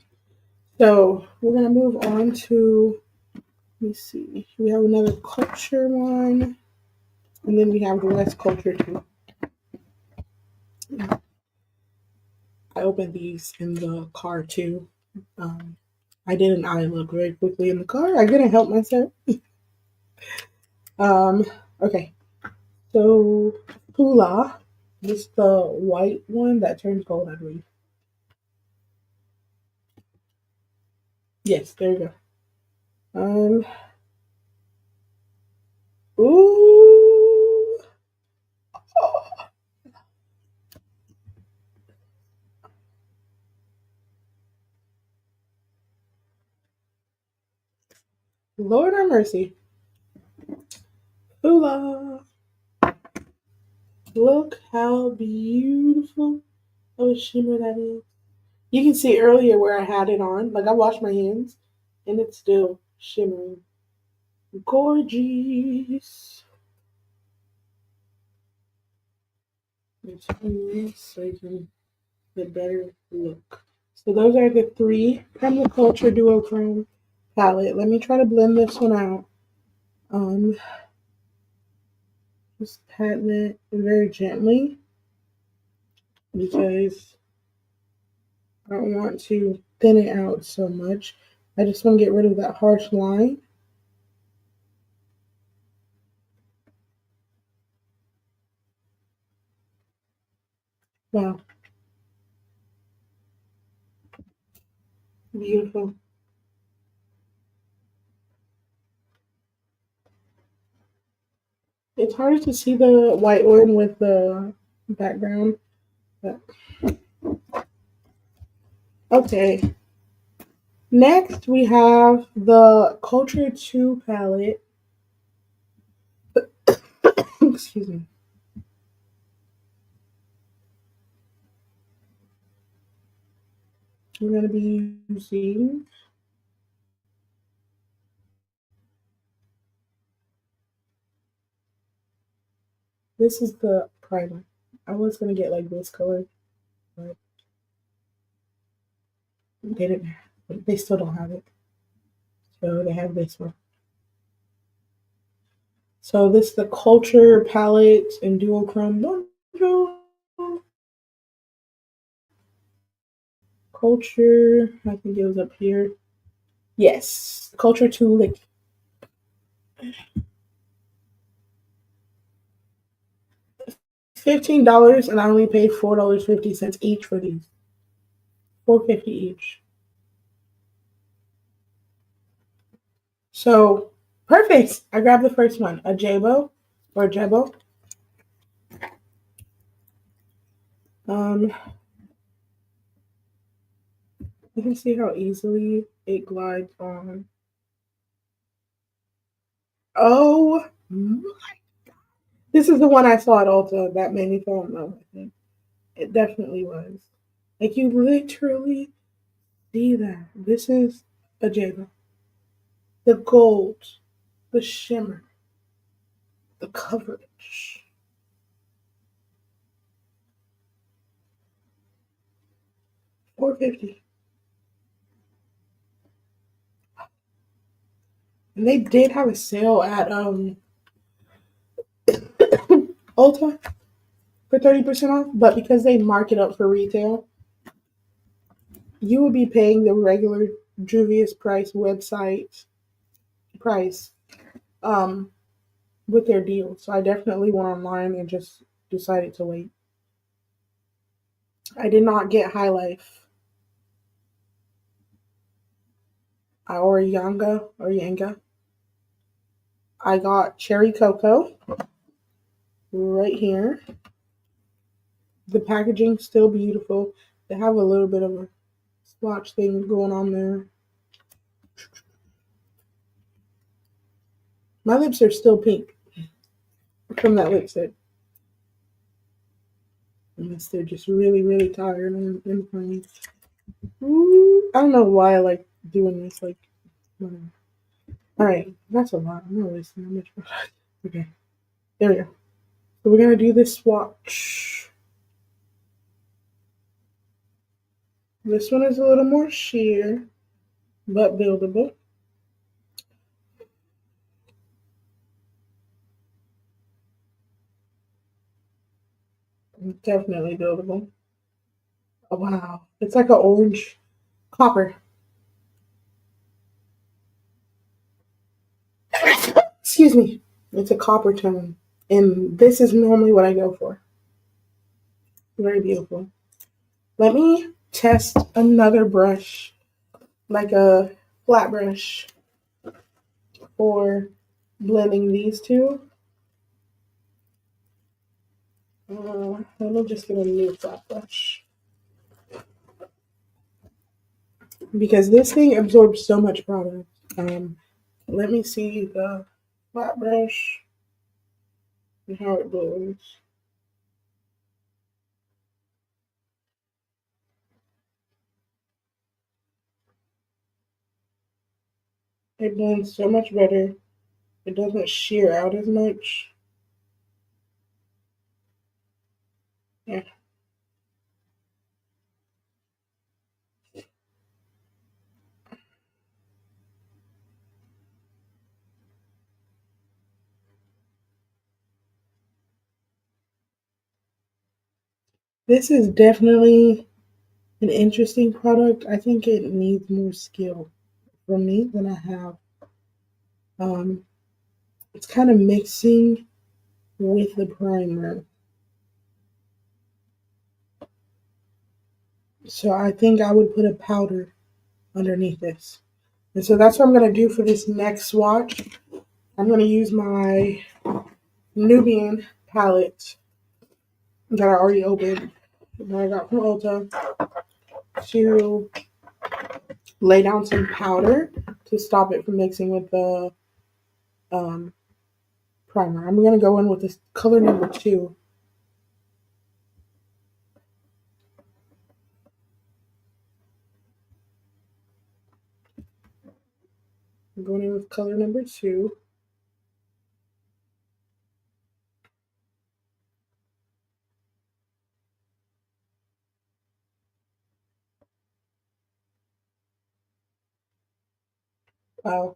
So we're gonna move on to, let me see, we have another Culture one, and then we have the less Culture too. I opened these in the car too. I did an eye look very quickly in the car. I couldn't help myself. um, okay, so Pula, this is the white one that turns gold, I believe. Yes, there you go. Ooh, Lord have mercy. Pula, look how beautiful of a shimmer that is. You can see earlier where I had it on, like I washed my hands, and it's still shimmering. Gorgeous. Let's turn this so you can get a better look. So those are the three from the Culture Duochrome palette. Let me try to blend this one out. Just patting it very gently because I don't want to thin it out so much. I just want to get rid of that harsh line. Wow, beautiful. It's hard to see the white one with the background. But okay. Next, we have the Culture 2 palette. Excuse me. We're going to be using this is the primer. I was going to get like this color, but they didn't. They still don't have it, so they have this one. So this is the Culture palette in duochrome. Culture, I think it was up here. Yes, Culture 2 liquid. $15 and I only paid $4.50 each for these. $4.50 each. So perfect. I grabbed the first one, a Jabo or Jebo. Um, you can see how easily it glides on. Oh, this is the one I saw at Ulta that made me fall in love with it. It definitely was. Like you literally see that. This is a Jabo. The gold, the shimmer, the coverage. $4.50. And they did have a sale at Ulta for 30% off, but because they mark it up for retail, you would be paying the regular Juvia's price website price um with their deal. So I definitely went online and just decided to wait. I did not get High Life or Yanga. I got Cherry Cocoa right here. The packaging still beautiful. They have a little bit of a swatch thing going on there. My lips are still pink from that lipstick. Unless they're just really, really tired and playing. I don't know why I like doing this. Like, whatever. All right, that's a lot. I'm not wasting that much product. Okay, there we go. So we're gonna do this swatch. This one is a little more sheer, but buildable. Definitely buildable. Oh, wow, it's like an orange copper. Excuse me. It's a copper tone, and this is normally what I go for. Very beautiful. Let me test another brush, like a flat brush, for blending these two. Let me just get a new flat brush because this thing absorbs so much product. Let me see the flat brush and how it blends. It blends so much better. It doesn't shear out as much. Yeah. This is definitely an interesting product. I think it needs more skill from me than I have. Um, it's kind of mixing with the primer. So I think I would put a powder underneath this. And so that's what I'm going to do for this next swatch. I'm going to use my Nubian palette that I already opened, that I got from Ulta, to lay down some powder to stop it from mixing with the um, primer. I'm gonna go in with this color number 2. I'm going in with color number 2. Wow.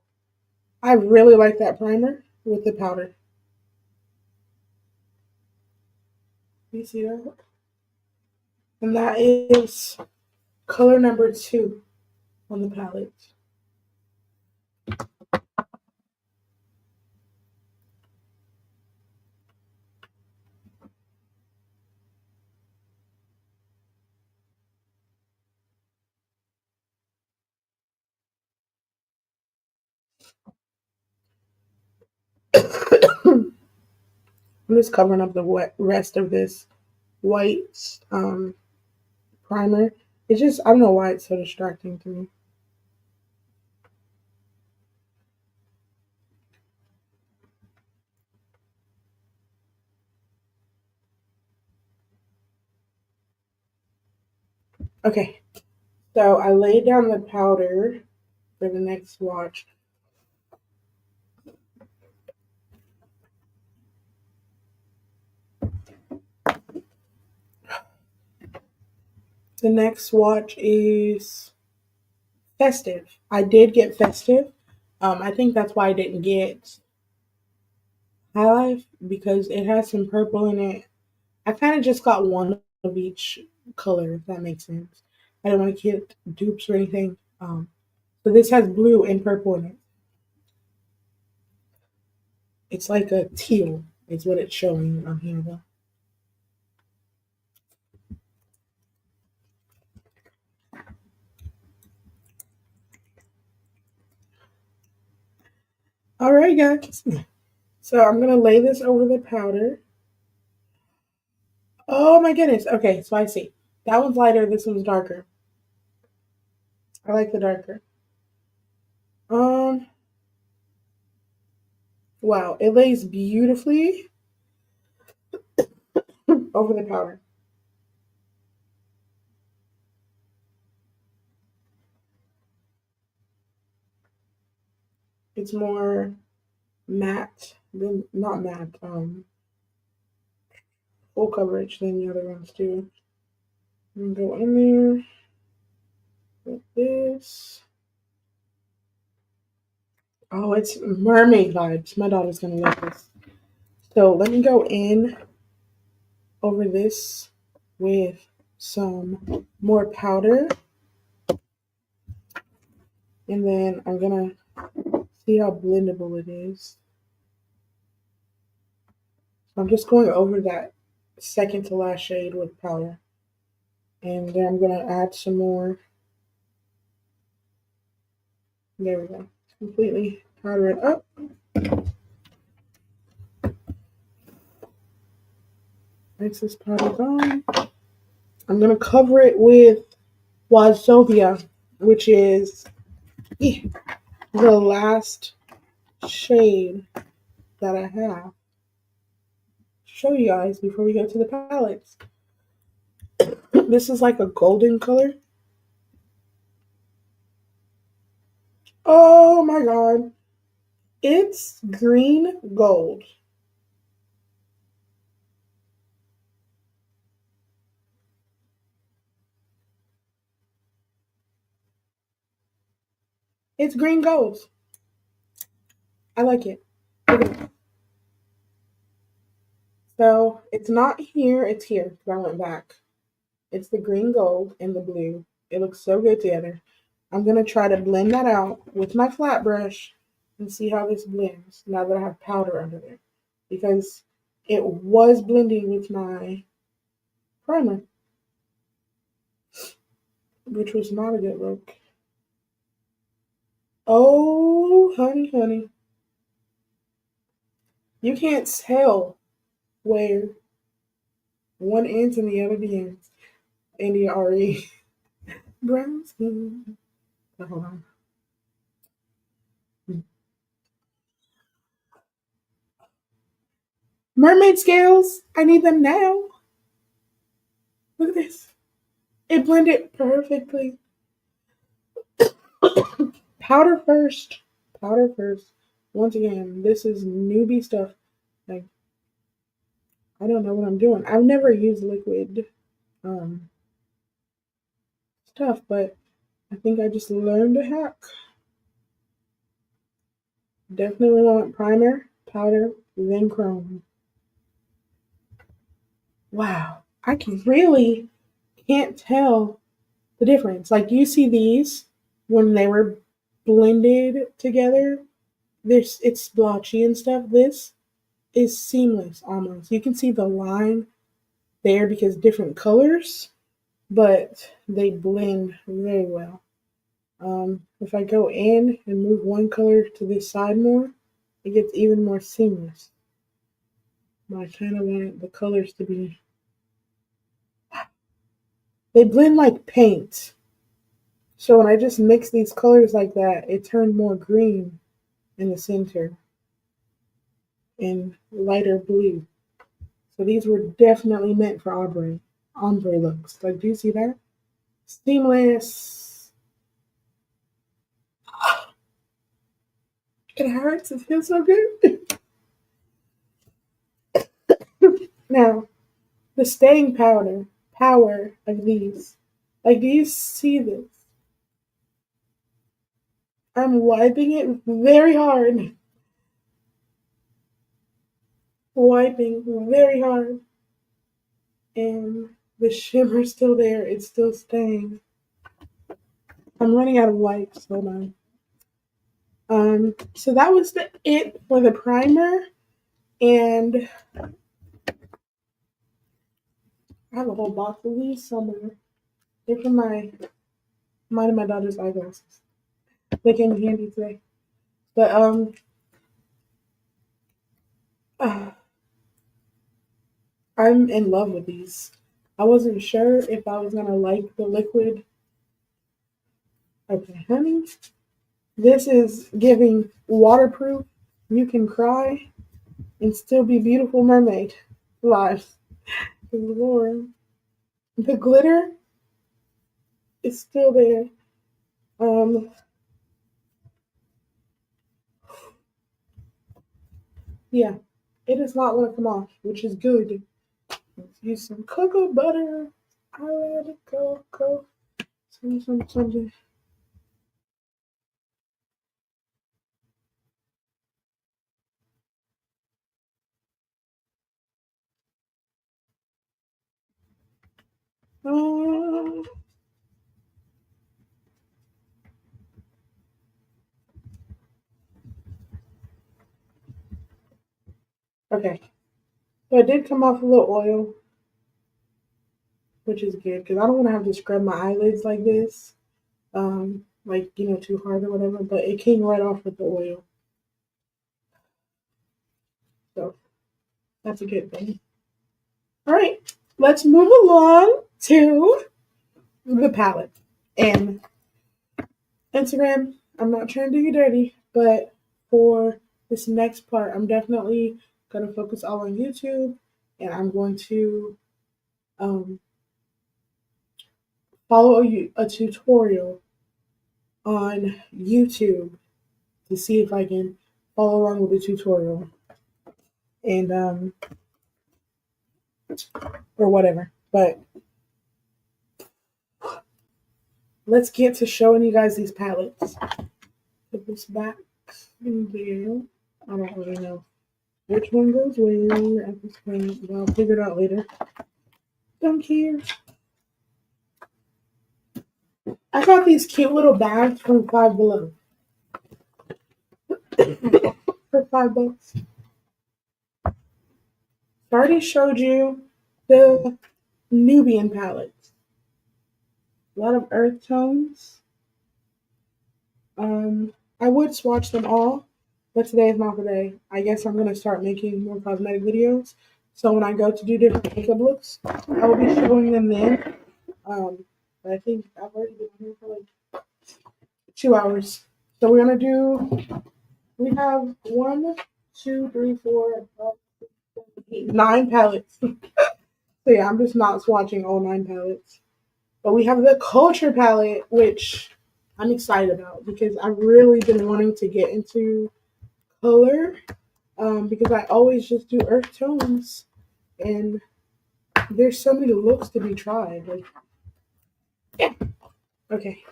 I really like that primer with the powder. You see that? And that is color number 2 on the palette. I'm just covering up the rest of this white primer. It's just, I don't know why it's so distracting to me. Okay, so I laid down the powder for the next swatch. The next swatch is festive. I did get festive. I think that's why I didn't get highlight because it has some purple in it. I kind of just got one of each color, if that makes sense. I don't want to get dupes or anything. So this has blue and purple in it. It's like a teal, is what it's showing on here, though. All right, guys. So I'm gonna lay this over the powder. Oh my goodness. Okay, so I see. That one's lighter. This one's darker. I like the darker. Um. Wow, it lays beautifully over the powder. It's more matte than not matte. Full coverage than the other ones do. I'm gonna go in there with this. Oh, it's mermaid vibes. My daughter's gonna love this. So let me go in over this with some more powder. And then I'm gonna see how blendable it is. So I'm just going over that second to last shade with powder. And then I'm gonna add some more. There we go. Completely powder it up. Excess powder gone. I'm gonna cover it with Wazovia, which is the last shade that I have to show you guys before we go to the palettes. This is like a golden color. Oh my god. It's green gold. It's green gold. I like it. Okay. So it's not here, it's here. I went back. It's the green gold and the blue. It looks so good together. I'm going to try to blend that out with my flat brush and see how this blends now that I have powder under there. Because it was blending with my primer, which was not a good look. Oh, honey, honey. You can't tell where one ends and the other begins. And you already brown skin. Hold on. Mermaid scales. I need them now. Look at this. It blended perfectly. Powder first. Powder first. Once again, this is newbie stuff. Like, I don't know what I'm doing. I've never used liquid um, stuff, but I think I just learned a hack. Definitely want primer, powder, then chrome. Wow, I can really can't tell the difference. Like you see these when they were blended together, this it's blotchy and stuff. This is seamless almost. You can see the line there because different colors, but they blend very well. If I go in and move one color to this side more, it gets even more seamless. But I kind of want the colors to be, they blend like paint. So when I just mix these colors like that, it turned more green in the center and lighter blue. So these were definitely meant for ombre looks. Like, do you see that? Seamless. It hurts. It feels so good. Now, the staying power of these. Like, do you see this? I'm wiping it very hard. Wiping very hard. And the shimmer's still there. It's still staying. I'm running out of wipes. Hold on. So that was it for the primer. And I have a whole box of these somewhere. They're from mine and my daughter's eyeglasses. They came in handy today. But uh, I'm in love with these. I wasn't sure if I was gonna like the liquid. Okay, honey. This is giving waterproof. You can cry and still be beautiful mermaid lives. Lord. The glitter is still there. Yeah, it does not want to come off, which is good. Let's use some cocoa butter. I let it go. Something. Uh, okay, so it did come off a little oil, which is good because I don't want to have to scrub my eyelids like this, like too hard or whatever. But it came right off with the oil, so that's a good thing. All right, let's move along to the palette and Instagram. I'm not trying to do you dirty, but for this next part, I'm definitely going to focus all on YouTube, and I'm going to um, follow a tutorial on YouTube to see if I can follow along with the tutorial and or whatever. But let's get to showing you guys these palettes. Put this back in there. I don't really know which one goes where at this point, but I'll figure it out later. Don't care. I got these cute little bags from Five Below for $5. I already showed you the Nubian palettes. A lot of earth tones. I would swatch them all, but today is not the day. I guess I'm gonna start making more cosmetic videos. So when I go to do different makeup looks, I will be showing them then. But I think I've already been here for like 2 hours. So we're gonna do. We have 1, 2, 3, 4, 5, 6, 9 palettes. So yeah, I'm just not swatching all 9 palettes. But we have the Culture palette, which I'm excited about because I've really been wanting to get into color because I always just do earth tones and there's so many looks to be tried. Like, yeah. Okay.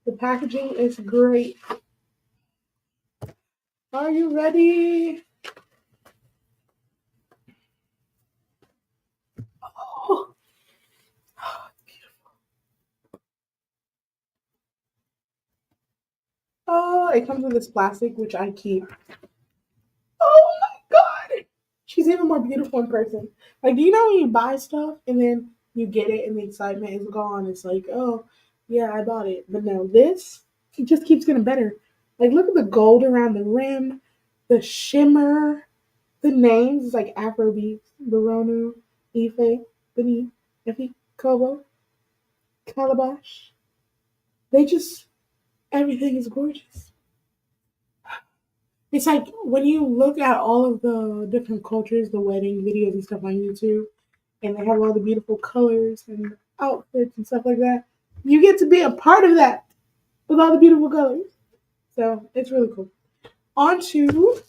The packaging is great. Are you ready? Oh, oh, it comes with this plastic, which I keep. Oh my god! She's even more beautiful in person. Like, do you know when you buy stuff and then you get it and the excitement is gone? It's like, oh, yeah, I bought it. But no, this, it just keeps getting better. Like, look at the gold around the rim, the shimmer, the names. It's like Afrobeat, Baronu, Ife, Beni, Effie, Kobo, Calabash. They just, everything is gorgeous. It's like when you look at all of the different cultures, the wedding videos and stuff on YouTube, and they have all the beautiful colors and outfits and stuff like that. You get to be a part of that with all the beautiful colors. So it's really cool. On to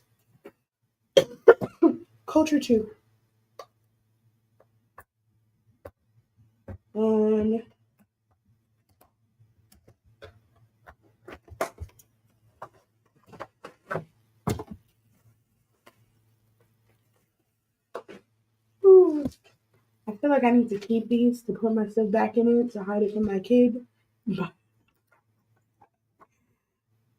Culture 2. Um, ooh, I feel like I need to keep these to put myself back in it to hide it from my kid.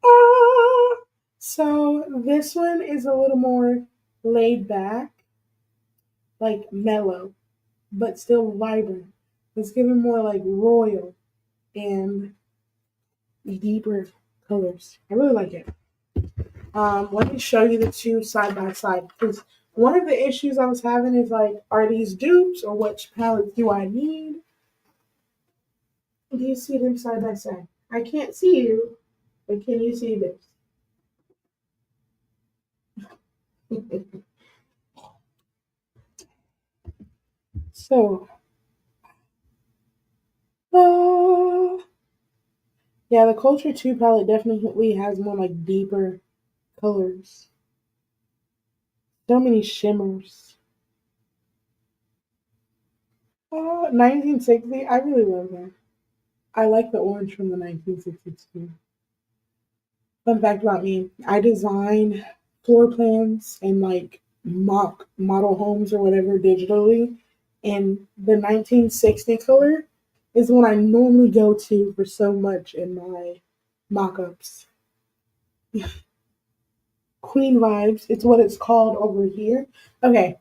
Ah, so this one is a little more laid back, like mellow, but still vibrant. It's giving more like royal and deeper colors. I really like it. Let me show you the two side by side because one of the issues I was having is like, are these dupes or which palettes do I need? Do you see them side by side? I can't see you, but can you see this? So, uh, yeah, the Culture 2 palette definitely has more like deeper colors. So many shimmers. 1960, I really love that. I like the orange from the 1960s too. Fun fact about me, I design floor plans and like mock model homes or whatever digitally. And the 1960 color is what I normally go to for so much in my mock ups. Queen vibes, it's what it's called over here. Okay,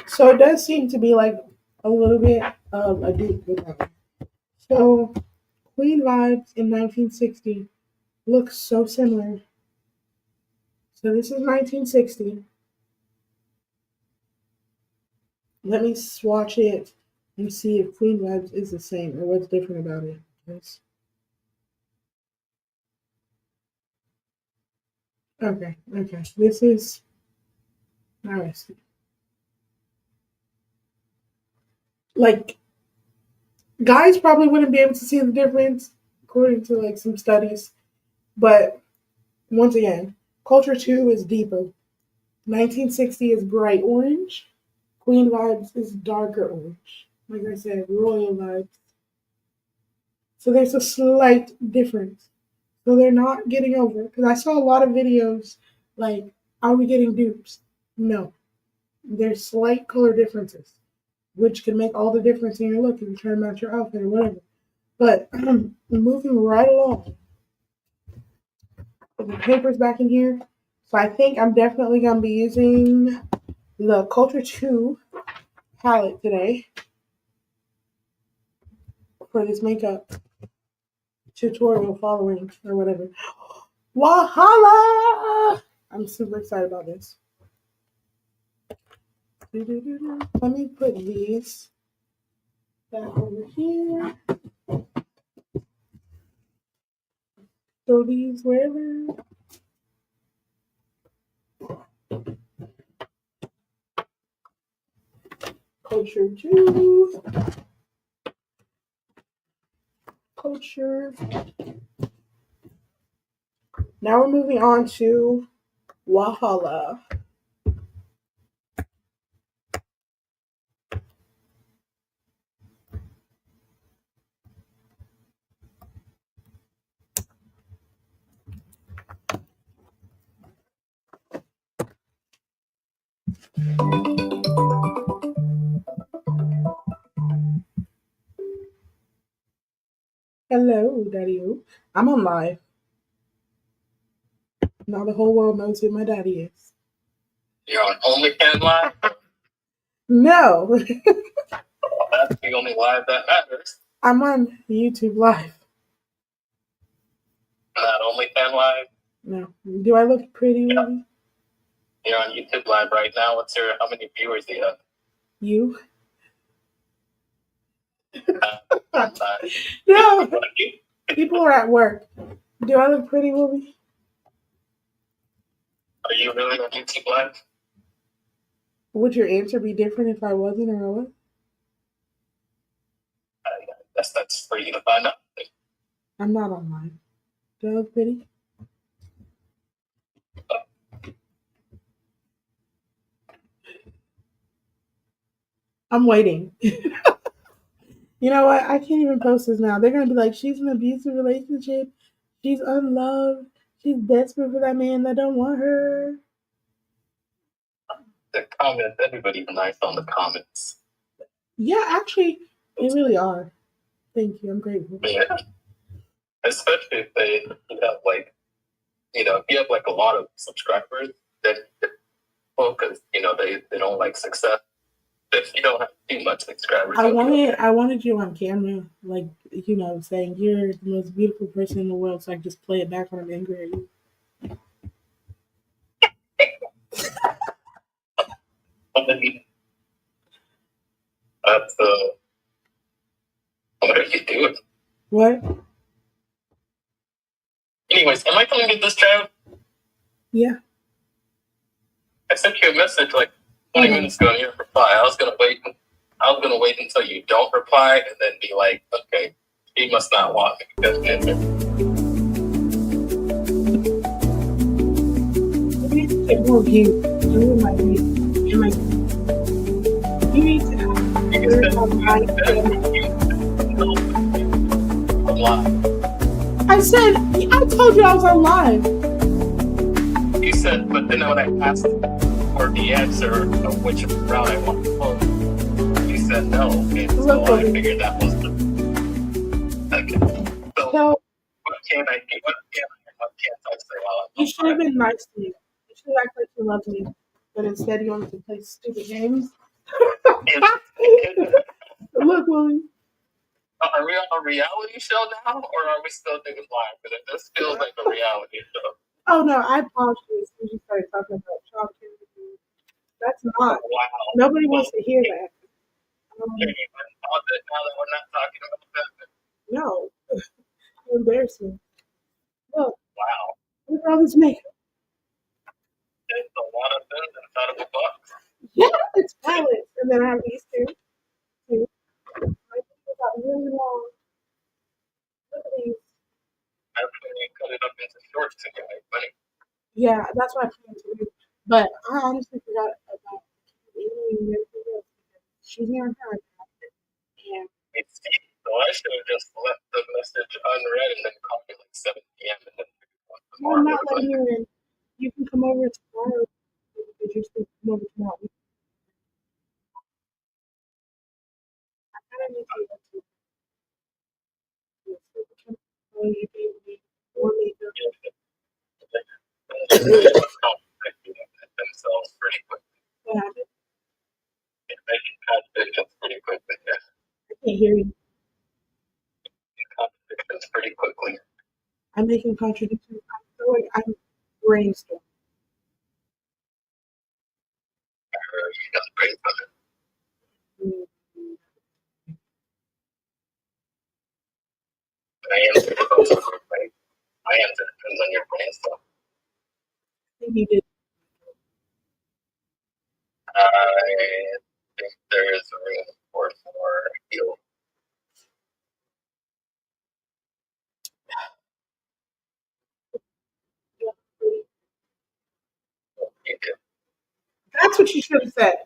so it does seem to be like a little bit of a dupe with that one. So Queen vibes in 1960 looks so similar. So this is 1960. Let me swatch it and see if Queen Vibes is the same or what's different about it. Yes. Okay, okay. This is interesting. Like, guys probably wouldn't be able to see the difference according to like some studies, but once again, Culture 2 is deeper. 1960 is bright orange. Queen Vibes is darker orange. Like I said, royal vibes. So there's a slight difference. So they're not getting over because I saw a lot of videos like, are we getting dupes? No. There's slight color differences, which can make all the difference in your look if you try to match your outfit or whatever. But moving right along, the paper's back in here. So I think I'm definitely gonna be using the Culture 2 palette today for this makeup tutorial following or whatever. Wahala! I'm super excited about this. Let me put these back over here. Throw these wherever. Culture 2. Culture. Now we're moving on to Wahala. Hello, Daddy. I'm on live. Now the whole world knows who my daddy is. You're on OnlyFans Live? No. That's the only live that matters. I'm on YouTube Live. Not OnlyFans Live? No. Do I look pretty, Yeah. Ruby? You're on YouTube Live right now. How many viewers do you have? You? Uh, No. People are at work. Do I look pretty, Ruby? Are you really on YouTube Live? Would your answer be different if I wasn't or I was? I guess that's for you to find out. I'm not online. Do I look pretty? I'm waiting. You know what? I can't even post this now. They're gonna be like, she's in an abusive relationship. She's unloved. She's desperate for that man that don't want her. The comments, everybody's nice on the comments. Yeah, actually, they really are. Thank you. I'm grateful. Yeah. Especially if you have if you have like a lot of subscribers, then because they don't like success. If you don't have too much subscribers, I wanted you on camera, like saying you're the most beautiful person in the world, so I can just play it back when I'm angry at you. That's what are you doing? What? Anyways, am I going to get this child? Yeah. I sent you a message like 20 minutes ago and you didn't reply. I was gonna wait until you don't reply and then be like, okay, he must not want me. You need to get more views. You need to I'm live. I told you I was on live. You said, but then when I asked for the answer of which route I want to go, you said no. And so I figured that was the. Okay. So what can't I say while I'm You should have been nice to me. You should have acted like you loved me. But instead you wanted to play stupid games. Look, Willie. Are we on a reality show now, or are we still doing live? Because this feels like a reality show. Oh no, I paused you as soon as you started talking about child care. That's not. Wow. Nobody wants to hear that. Now that we're not talking about that. No. You're embarrassing. Look. Wow. Look at all this makeup. It's a lot of things inside of a box. Yeah, it's palettes. And then I have these two. My fingers got really long. Look at these. Actually, you cut it up into shorts to get make money. Yeah, that's what I plan to do. But I honestly forgot about Amy and everything else. She's here on time. And so I should have just left the message unread and then called me like 7 p.m. and then I'm not letting you in. You can come over tomorrow because you're supposed to come over tomorrow. I kind of need to go to themselves pretty quickly. What happened? They're making contradictions pretty quickly. Yeah. I can't hear you. Contradictions pretty quickly. I'm making contradictions. I feel like I'm brainstorming. You got brainstorming. My answer depends on your brainstorm. I think you did. I think there's room or heal. That's what you should have said.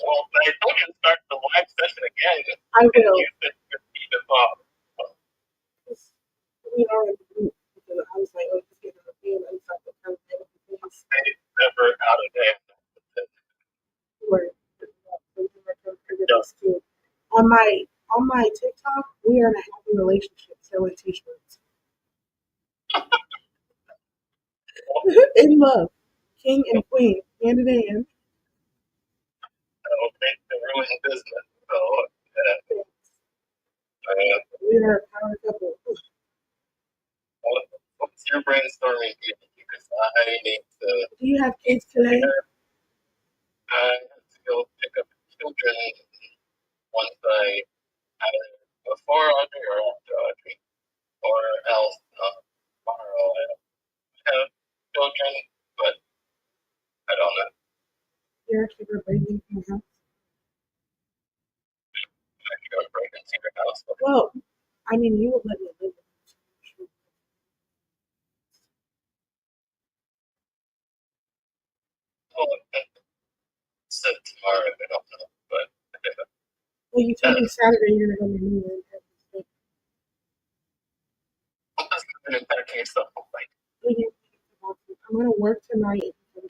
Well, I told you to start the live session again. I will. You said your feet is off. We already knew because I was like, oh, just get on the field and start the conversation. It's never out of hand. On my TikTok, we are in a happy relationship selling t-shirts. In love. King and queen. Hand in hand. Okay, the ruined business. So, we are a power couple. What's your brainstorming? Because I need to. Do you have kids today? I have to go pick up children once I either before Audrey or after Audrey, or else tomorrow I have children, but I don't know. You're actually going to bring them to my house? I have to go break into your house. Well, I mean, you will let me live with you. So tomorrow I don't know, but well, you told me Saturday you're going to be moving. what does that impact yourself like? I'm going to work tonight. I'm going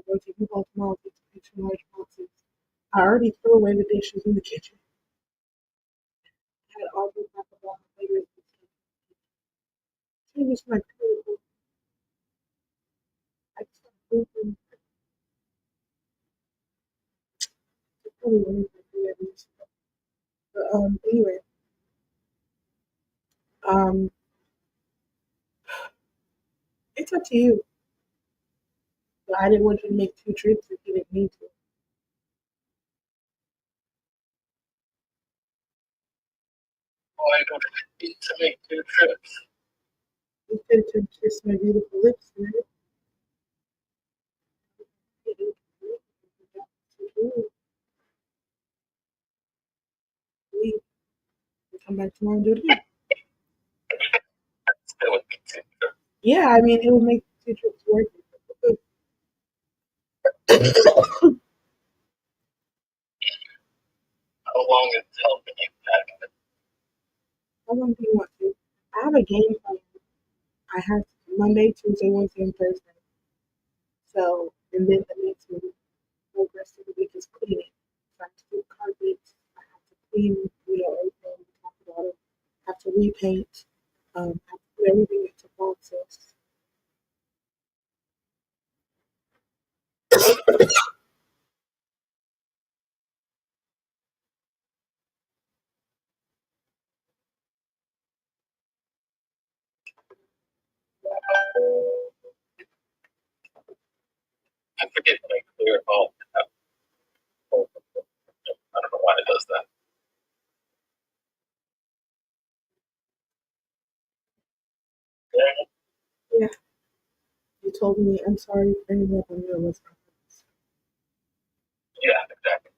to go to U-Haul tomorrow to get 2 large boxes. I already threw away the dishes in the kitchen. I had all these back of all my fingers. It was my food. I just got food from probably one of my friends. But anyway, it's up to you. But I didn't want you to make 2 trips if you didn't need to. Well, I don't need to make 2 trips. You tend to kiss my beautiful lips, right? We come back tomorrow and do it again. That would be 2 trips. Yeah, I mean, it will make 2 trips worth it. How long is helping you pack? How long do you want to? I have a game plan. I have Monday, Tuesday, Wednesday, and Thursday. So, and then the next week, the rest of the week is cleaning. So I have to do carpets. I have to clean, everything. We talked about it. I have to repaint. I have to put everything into boxes. I forget when I clear all. I don't know why it does that. Yeah. You told me I'm sorry for ending up on your list. Yeah, exactly.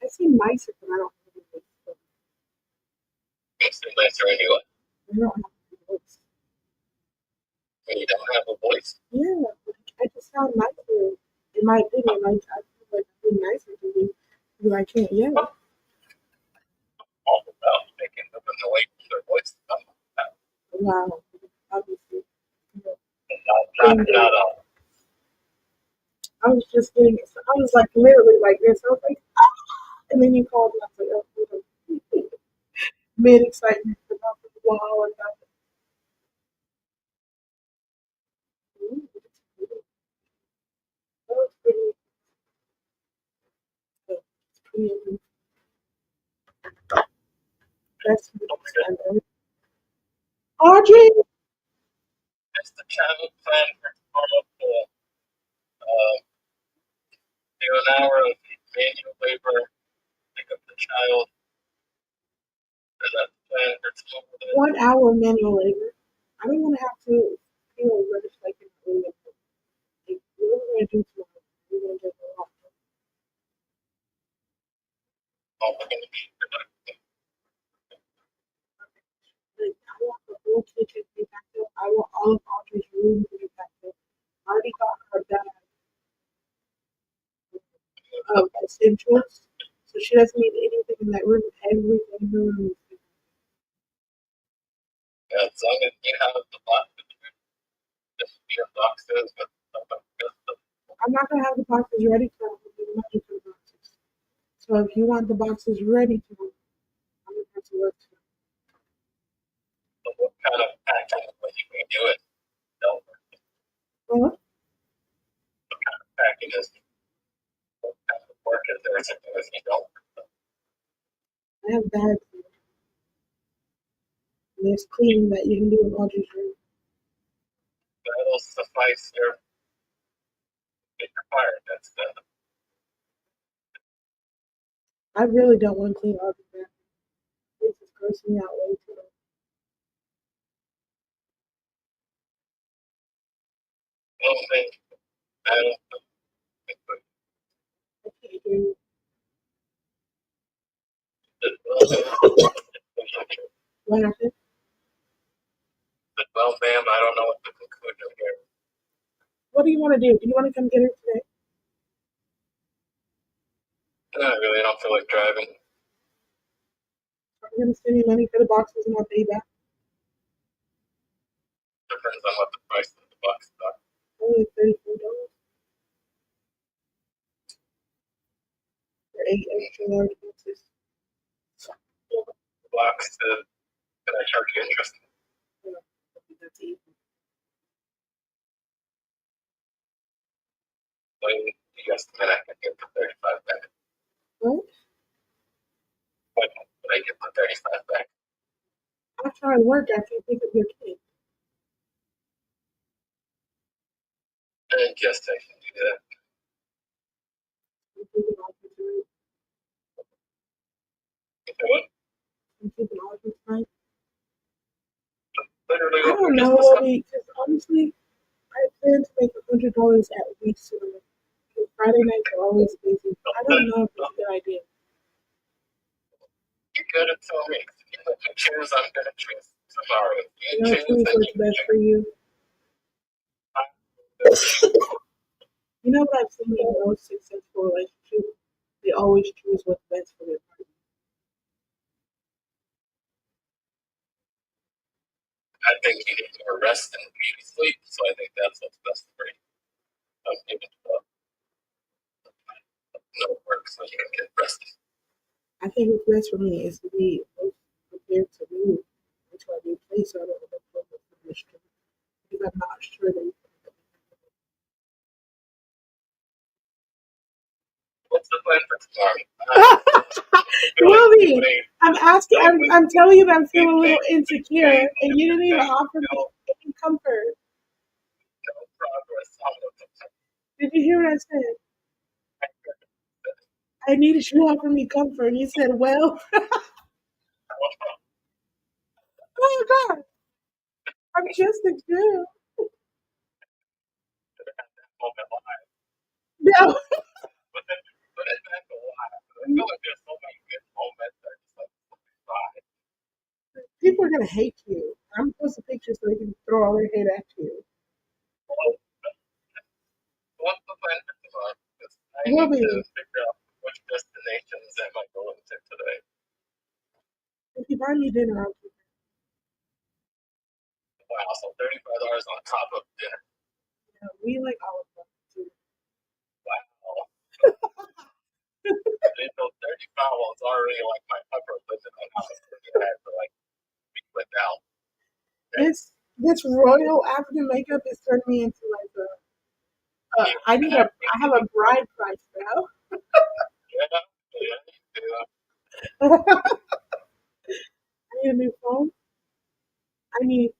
I seem nicer, but I don't have a voice. You seem nicer anyway. I don't have a voice. And you don't have a voice? Yeah, I just sound nicer. In my opinion, I feel like I'm being nicer to you because I can't yell. All about making them annoying with their voice. Wow, obviously. Not all. I was just getting, I was like literally like this. I was like, ah! And then you called and I was like, oh, mid excitement about the wall and about that was pretty, it's pretty, that's pretty. Audrey! It's the channel plan for tomorrow to do an hour of manual labor, pick up the child. Is that the plan for tomorrow? 1 hour manual labor. I don't want to have to feel rich like in the gonna do tomorrow? We're gonna get a lot. Oh, we're gonna be productive. Like, I want the whole kitchen to be back up. I want all of Audrey's room to be back up. I already got her bag of essentials, so she doesn't need anything in that room. Everything in her room. Yeah, as long as you have the boxes, just be boxes with I'm not gonna have the boxes ready for the money for the boxes. So if you want the boxes ready to them, I'm gonna have to work to them. So what kind of packing when you can do it? No. Well, What kind of packing is what kind of work is there to do if you don't? I have bags. And there's cleaning that you can do in Audrey's room. That'll suffice your requirements then. I really don't want to clean Audrey's bathroom. This is grossing me out way too much. Well, then, that'll I can't hear you. What happened? Well, ma'am, I don't know what the conclusion here. What do you want to do? Do you want to come get her today? I really don't feel like driving. Are you gonna send me money for the boxes and I'll pay you back? Depends on what the price of the boxes are. Only $34 for 8 extra large boxes. The box, can I charge you interest? Yeah, I think that's easy. When you estimate I can get the 35 back. What? When would I get the 35 back? After I work, after you pick up your kid. I guess I can do that. I'm keeping Audrey tonight. You know what? I'm keeping Audrey tonight. Literally, I don't know, because honestly, I plan to make $100 at least tonight. Because Friday nights are always busy. I don't know if it's a good idea. You gotta tell me. If you let me choose, I'm gonna choose tomorrow. You know, choose what's best for you. You know what I've seen in most successful relationships? They always choose what's best for their partner. I think you need more rest and beauty sleep, so I think that's what's best for you. I'm giving no work so you can get rest. I think what's best for me is to be most prepared to move into a new place so I don't end up looking for this trip. Because I'm not sure that What's the plan for tomorrow? Wilby, I'm asking, I'm telling you that I'm feeling a little insecure, and you didn't even offer me any comfort. No progress. Did you hear what I said? I needed you to offer me comfort, and you said, well. Oh my God, I'm just a girl. No. But it's back a lot. I feel like there's so many good moments that are just like fine. People are gonna hate you. I'm supposed to picture so they can throw all their hate at you. What's the plan for tomorrow? Because I Wilby, need to figure out which destinations am I going to today. if you buy me dinner, I'll keep it. Wow, so $35 on top of dinner. Yeah, we like olive oil too. Wow. So 35 was already like my upper limit on how much money I had to like be without. This royal African makeup is turning me into like I have a bride price now. Yeah. I need a new phone. I need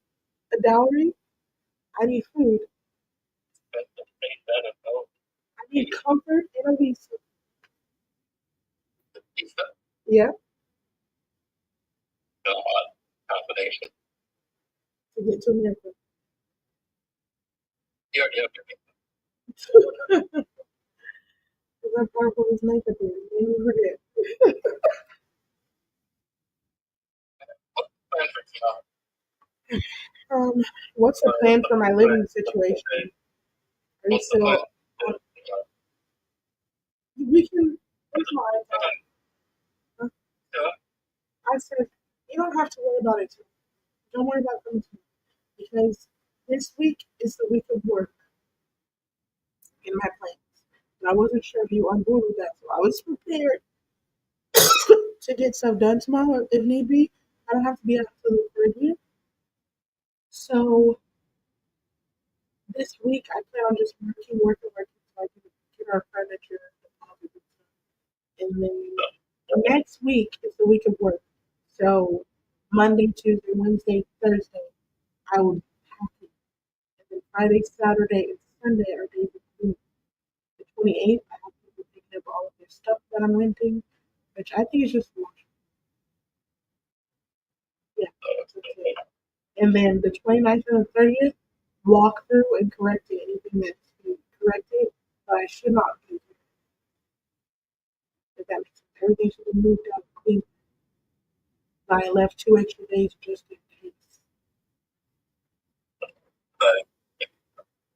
a dowry. I need food. I need comfort and a visa. Yeah. Combination. To get to America. Yeah. Because I'm powerful as makeup is. Don't you forget. Plan for tomorrow. Um, what's the plan for my living situation? Are you What's the plan? still? We can. Here's my idea. Yeah. I said you don't have to worry about it. Too. Don't worry about coming to me because this week is the week of work in my plans. And I wasn't sure if you were on board with that, so I was prepared to get stuff done tomorrow if need be. I don't have to be out till the 30th. So this week I plan on just working so I can get our furniture deposited and stuff. And then next week is the week of work. So Monday, Tuesday, Wednesday, Thursday, I will be packing. And then Friday, Saturday, and Sunday are days of cleaning. The 28th, I have people picking up all of their stuff that I'm renting, which I think is just yeah. That's it. And then the 29th and the 30th, walk through and correct it, anything that's being corrected, but I should not be. If that makes sense. Everything should be moved out clean. But I left 2 extra days just in case.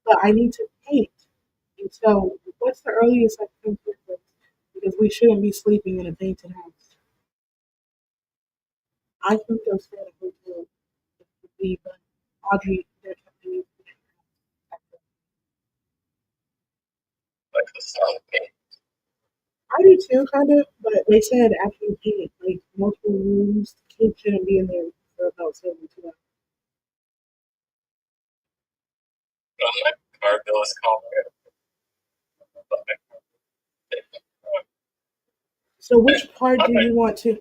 But I need to paint. And so, what's the earliest I can paint this? Because we shouldn't be sleeping in a painted house. I think they'll stay at a hotel if we leave, but Audrey, they're telling me Like the sound. I do too, kind of, but they said after you paint it, like multiple rooms, kids shouldn't be in there for about 72 hours. My car bill is calling. So, which part do you want to?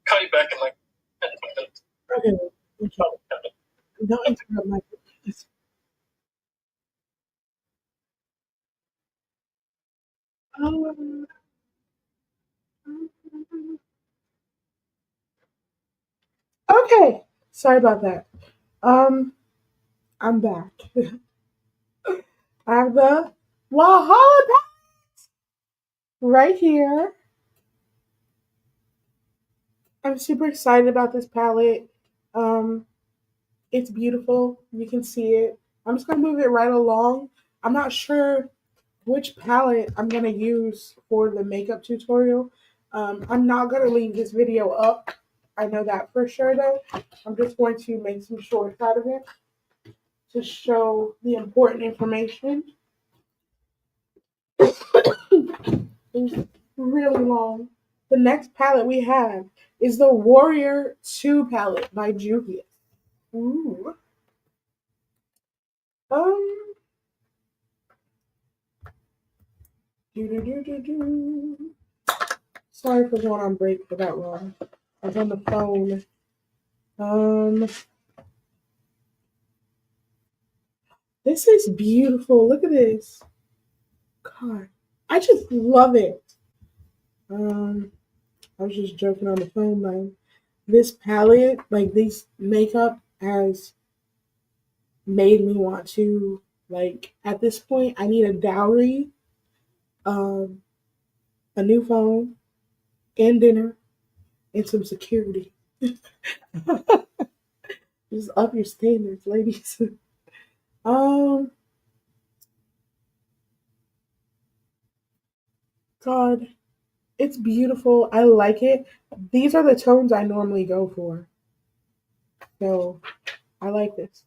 Call you back in like 10 minutes. Okay, okay. Don't interrupt my. Um, okay, sorry about that. Um, I'm back. I have the Valhalla right here. I'm super excited about this palette. Um, it's beautiful. You can see it. I'm just gonna move it right along. I'm not sure which palette I'm gonna use for the makeup tutorial. I'm not gonna leave this video up. I know that for sure though. I'm just going to make some shorts out of it to show the important information. It's really long. The next palette we have is the Warrior 2 palette by Juvia. Ooh. Um. Do. Sorry for going on break for that long. I was on the phone. Um. This is beautiful. Look at this. God, I just love it. I was just joking on the phone, man. This palette, like this makeup, has made me want to like. At this point, I need a dowry, um, a new phone, and dinner, and some security. Just up your standards, ladies. um, God, it's beautiful. I like it. These are the tones I normally go for, so I like this.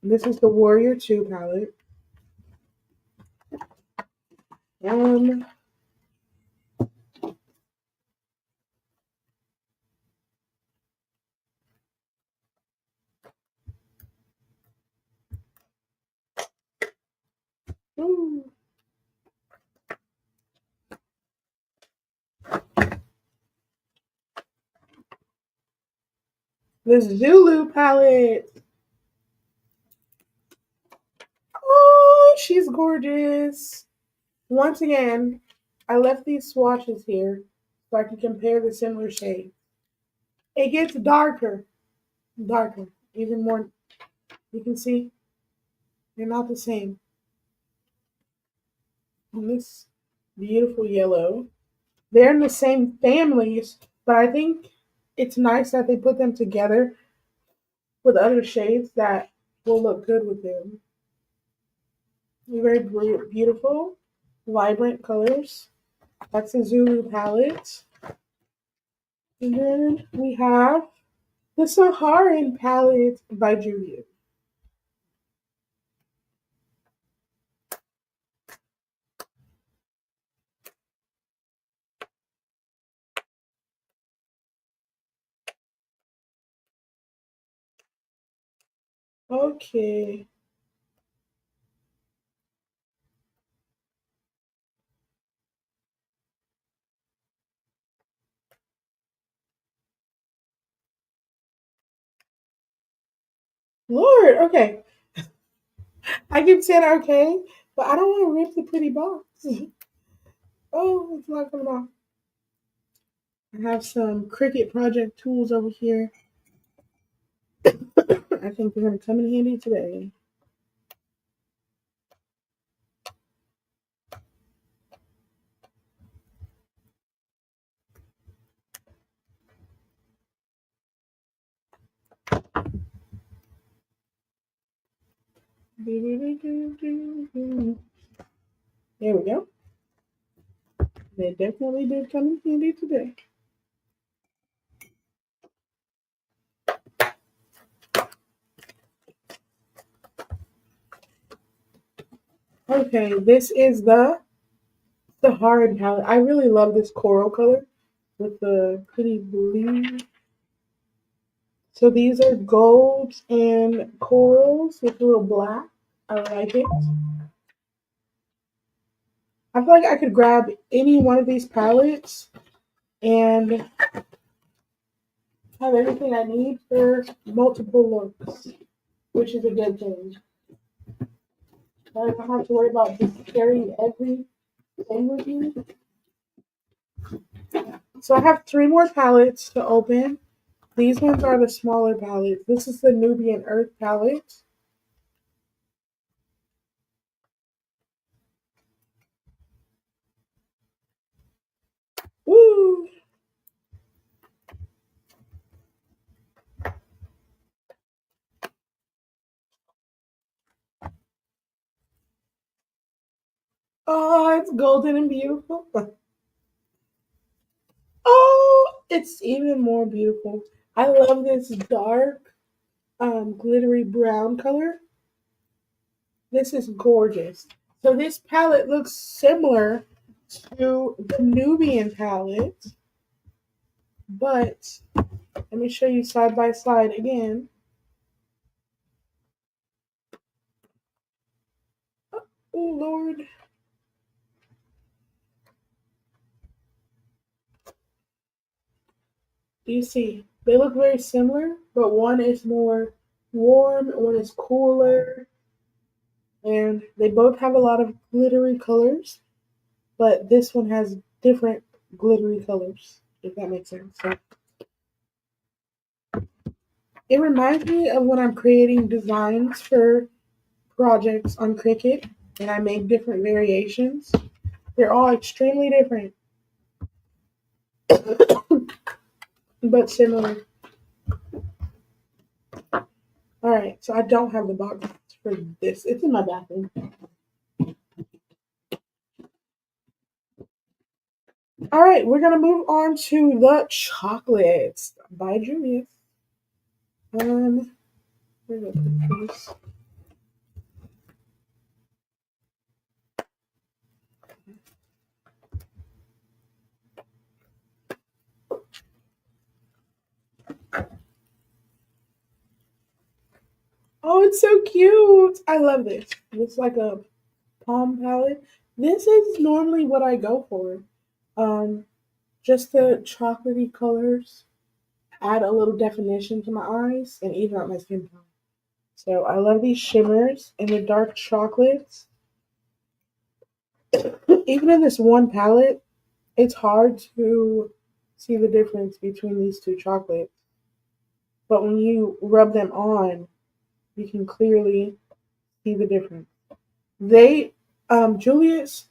This is the Warrior 2 palette. Um, ooh, the Zulu palette. Oh, she's gorgeous. Once again, I left these swatches here so I can compare the similar shades. It gets darker, even more. You can see they're not the same. And this beautiful yellow. They're in the same families, but I think it's nice that they put them together with other shades that will look good with them. Very beautiful, vibrant colors. That's a Zulu palette. And then we have the Saharan palette by Juvia. Okay. Lord, okay. I keep saying okay, but I don't want to rip the pretty box. Oh, it's not coming off. I have some Cricut project tools over here. I think they're going to come in handy today. There we go. They definitely did come in handy today. Okay, this is the hard palette. I really love this coral color with the pretty blue. So these are golds and corals with a little black. I like it. I feel like I could grab any one of these palettes and have everything I need for multiple looks, which is a good thing. I don't have to worry about just carrying everything with me. So I have three more palettes to open. These ones are the smaller palettes. This is the Nubian Earth palette. Woo! Oh, it's golden and beautiful. Oh, it's even more beautiful. I love this dark, glittery brown color. This is gorgeous. So this palette looks similar to the Nubian palette, but let me show you side by side again. Oh Lord. Do you see? They look very similar, but one is more warm, one is cooler, and they both have a lot of glittery colors, but this one has different glittery colors, if that makes sense. So it reminds me of when I'm creating designs for projects on Cricut and I make different variations. They're all extremely different, but similar. All right, so I don't have the box for this. It's in my bathroom. All right, we're gonna move on to the chocolates by Juvia. Where did I put this? Oh, it's so cute! I love this. It's like a palm palette. This is normally what I go for. Um, just the chocolatey colors add a little definition to my eyes and even out my skin tone. So I love these shimmers and the dark chocolates. Even in this one palette, it's hard to see the difference between these two chocolates. But when you rub them on, you can clearly see the difference. They, Julius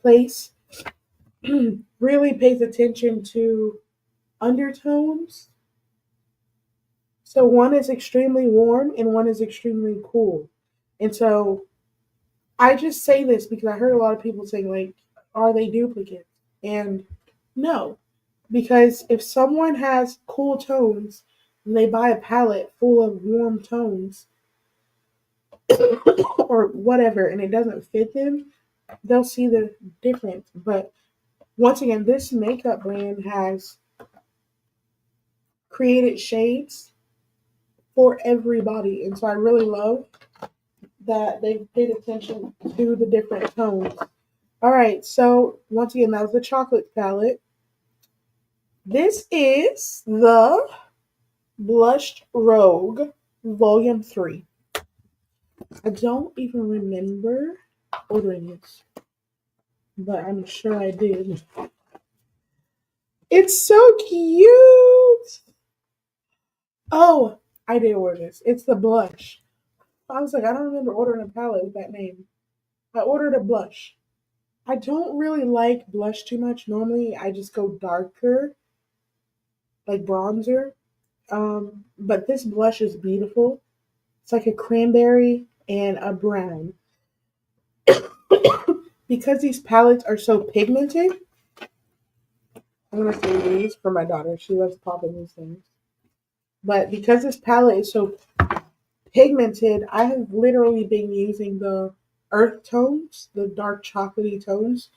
place really pays attention to undertones. So one is extremely warm and one is extremely cool. And so I just say this because I heard a lot of people saying, like, are they duplicates? And no, because if someone has cool tones and they buy a palette full of warm tones or whatever and it doesn't fit them, they'll see the difference. But once again, this makeup brand has created shades for everybody. And so I really love that they've paid attention to the different tones. All right, so once again, that was the chocolate palette. This is the Blushed Rogue Volume 3. I don't even remember ordering this, but I'm sure I did. It's so cute! Oh, I did order this. It's the blush. I was like, I don't remember ordering a palette with that name. I ordered a blush. I don't really like blush too much. Normally, I just go darker, like bronzer. But this blush is beautiful. It's like a cranberry and a brown. Because these palettes are so pigmented, I'm gonna say these for my daughter. She loves popping these things. But because this palette is so pigmented, I have literally been using the earth tones, the dark chocolatey tones,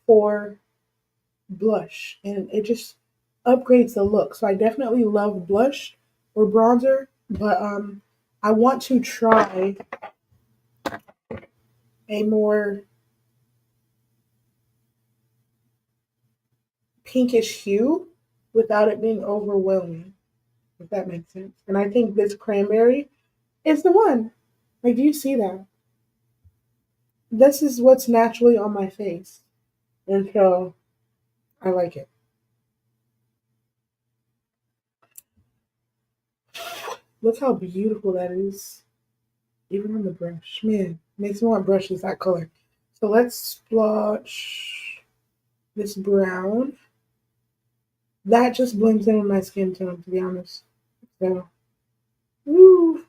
for blush, and it just upgrades the look. So I definitely love blush or bronzer, but I want to try a more pinkish hue without it being overwhelming, if that makes sense. And I think this cranberry is the one. Like, do you see that? This is what's naturally on my face. And so I like it. Look how beautiful that is. Even on the brush. Man, makes me want brushes that color. So let's splotch this brown. That just blends in with my skin tone, to be honest. So, woo.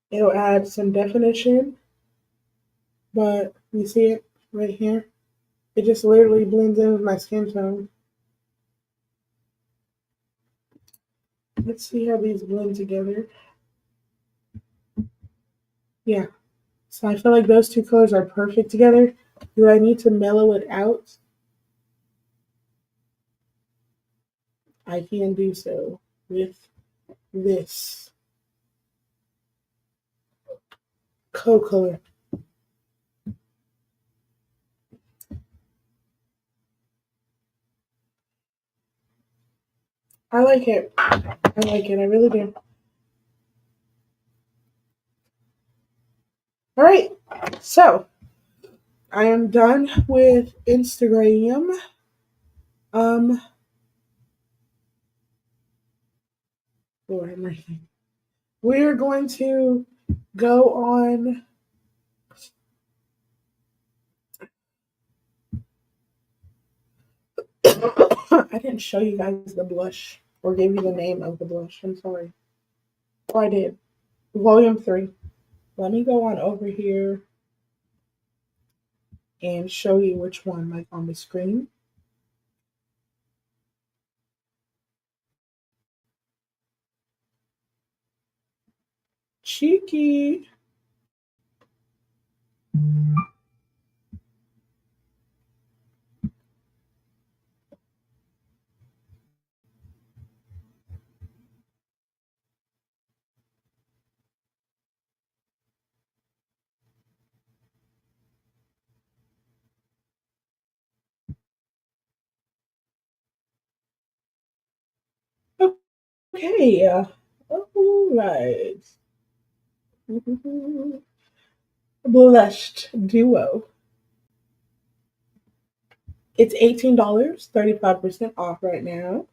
It'll add some definition, but you see it right here? It just literally blends in with my skin tone. Let's see how these blend together. Yeah. So I feel like those two colors are perfect together. Do I need to mellow it out? I can do so with this coat color. I like it. I like it. I really do. All right. So I am done with Instagram. Um, Lord have mercy. We're going to go on. I didn't show you guys the blush or give you the name of the blush. I'm sorry. Oh, I did. Volume 3. Let me go on over here and show you which one, like on the screen. Cheeky. Okay. All right. Blushed Duo. It's $18, 35% off right now.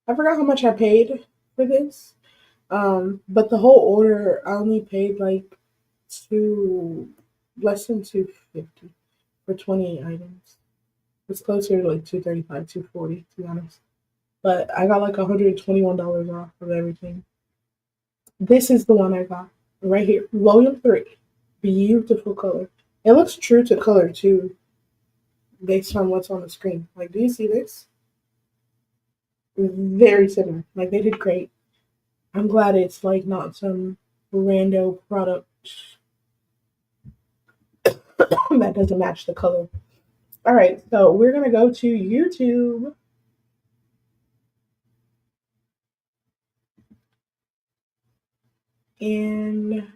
I forgot how much I paid for this. But the whole order, I only paid like to less than 250 for 28 items. It's closer to like 235, 240 to be honest. But I got like $121 off of everything. This is the one I got right here, volume 3. Beautiful color. It looks true to color too, based on what's on the screen. Like, do you see this? Very similar. Like, they did great. I'm glad it's like not some rando product that doesn't match the color. All right, so we're gonna go to YouTube and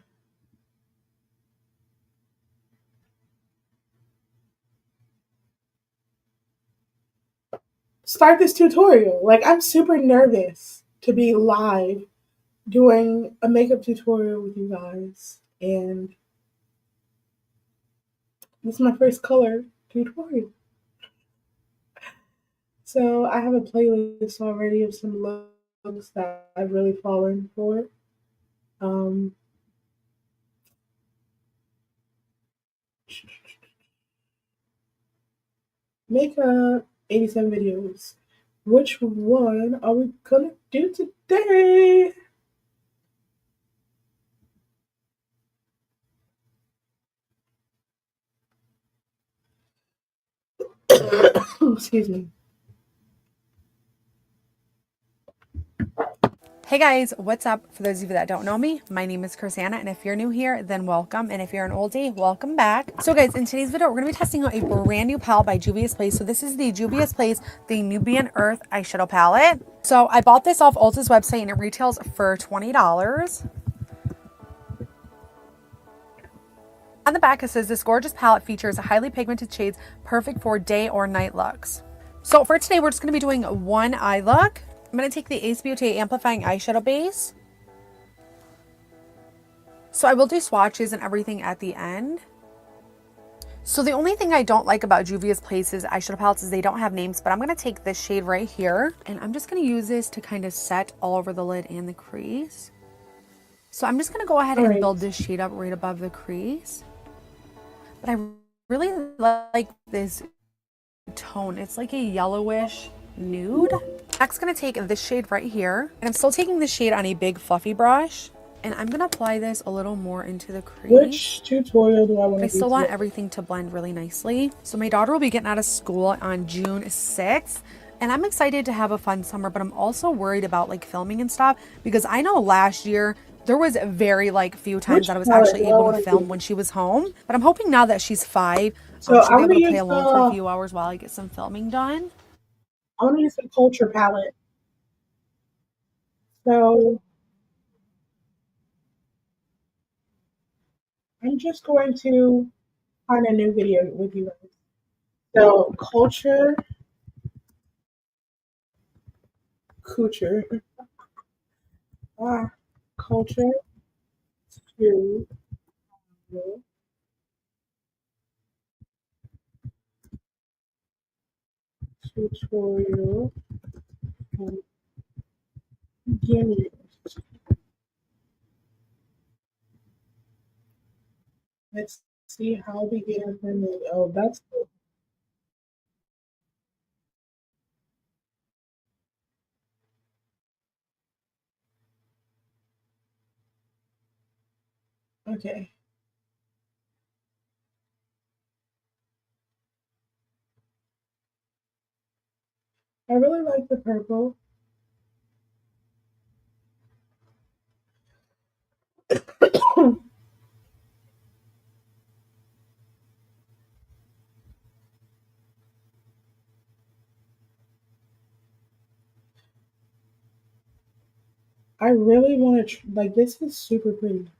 start this tutorial. Like, I'm super nervous to be live doing a makeup tutorial with you guys, and this is my first color tutorial. So I have a playlist already of some looks that I've really fallen for. Um, Makeup 87 videos. Which one are we gonna do today? Excuse me. Hey guys, what's up? For those of you that don't know me, my name is Chrisanna, and if you're new here, then welcome, and if you're an oldie, welcome back. So guys, in today's video, we're going to be testing out a brand new palette by Juvia's Place. So this is the Juvia's Place, the Nubian Earth eyeshadow palette. So I bought this off Ulta's website, and it retails for $20. On the back, it says this gorgeous palette features highly pigmented shades, perfect for day or night looks. So for today, we're just going to be doing one eye look. I'm going to take the Ace Beauty Amplifying Eyeshadow Base. So I will do swatches and everything at the end. So the only thing I don't like about Juvia's Place's eyeshadow palettes is they don't have names, but I'm going to take this shade right here, and I'm just going to use this to kind of set all over the lid and the crease. So I'm just going to go ahead and build this shade up right above the crease. But I really like this tone. It's like a yellowish nude. Next, going to take this shade right here, and I'm still taking this shade on a big fluffy brush, and I'm going to apply this a little more into the crease. Which tutorial do I want to do? I still want everything to blend really nicely. So my daughter will be getting out of school on June 6th, and I'm excited to have a fun summer, but I'm also worried about like filming and stuff, because I know last year there was very few times that I was actually able to film when she was home. But I'm hoping now that she's 5, so she'll be able to play alone for a few hours while I get some filming done. I want to use the Culture palette. So I'm just going to find a new video with you guys. So Culture, Culture, Culture tutorial beginning. Let's see how beginner friendly. Oh, that's cool. Okay. I really like the purple. I really want to, like, this is super pretty.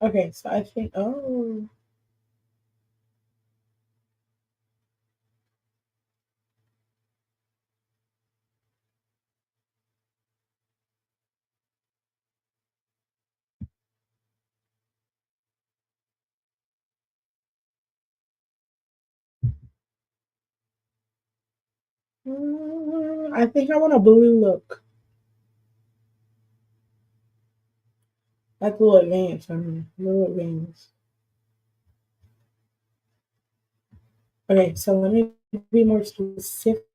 Okay, so I think, oh, I think I want a blue look. That's a little advanced. A little advanced. Okay, so let me be more specific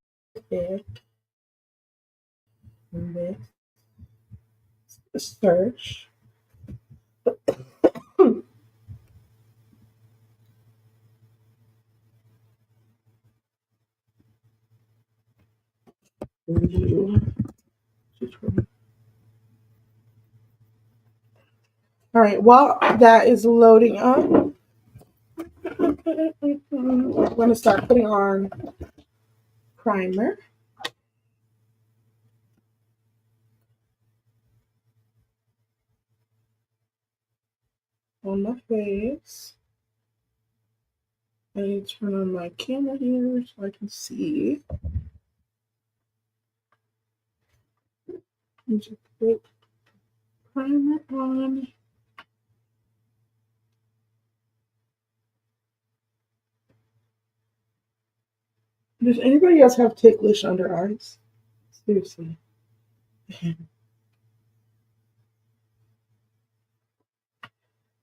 in this search. Review. All right, while that is loading up, I'm going to start putting on primer on my face. I need to turn on my camera here so I can see. Just put primer on. Does anybody else have ticklish under eyes? Seriously.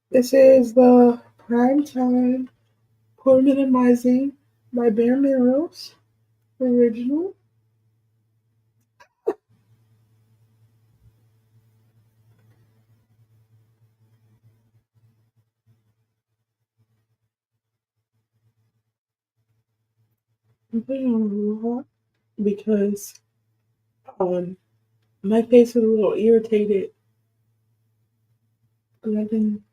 This is the Prime Time Pore Minimizing by Bare Minerals original. I'm putting on a lot because my face is a little irritated because I've been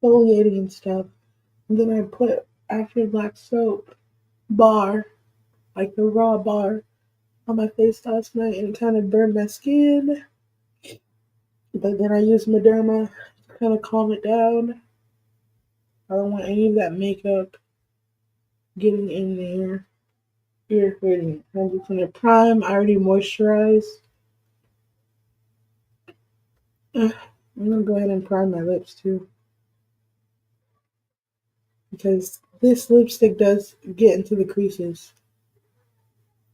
exfoliating and stuff. And then I put After Black soap bar, like the raw bar, on my face last night and it kind of burned my skin. But then I used Mederma to kind of calm it down. I don't want any of that makeup getting in there, irritating it. I'm just gonna prime. I already moisturized. I'm gonna go ahead and prime my lips too, because this lipstick does get into the creases,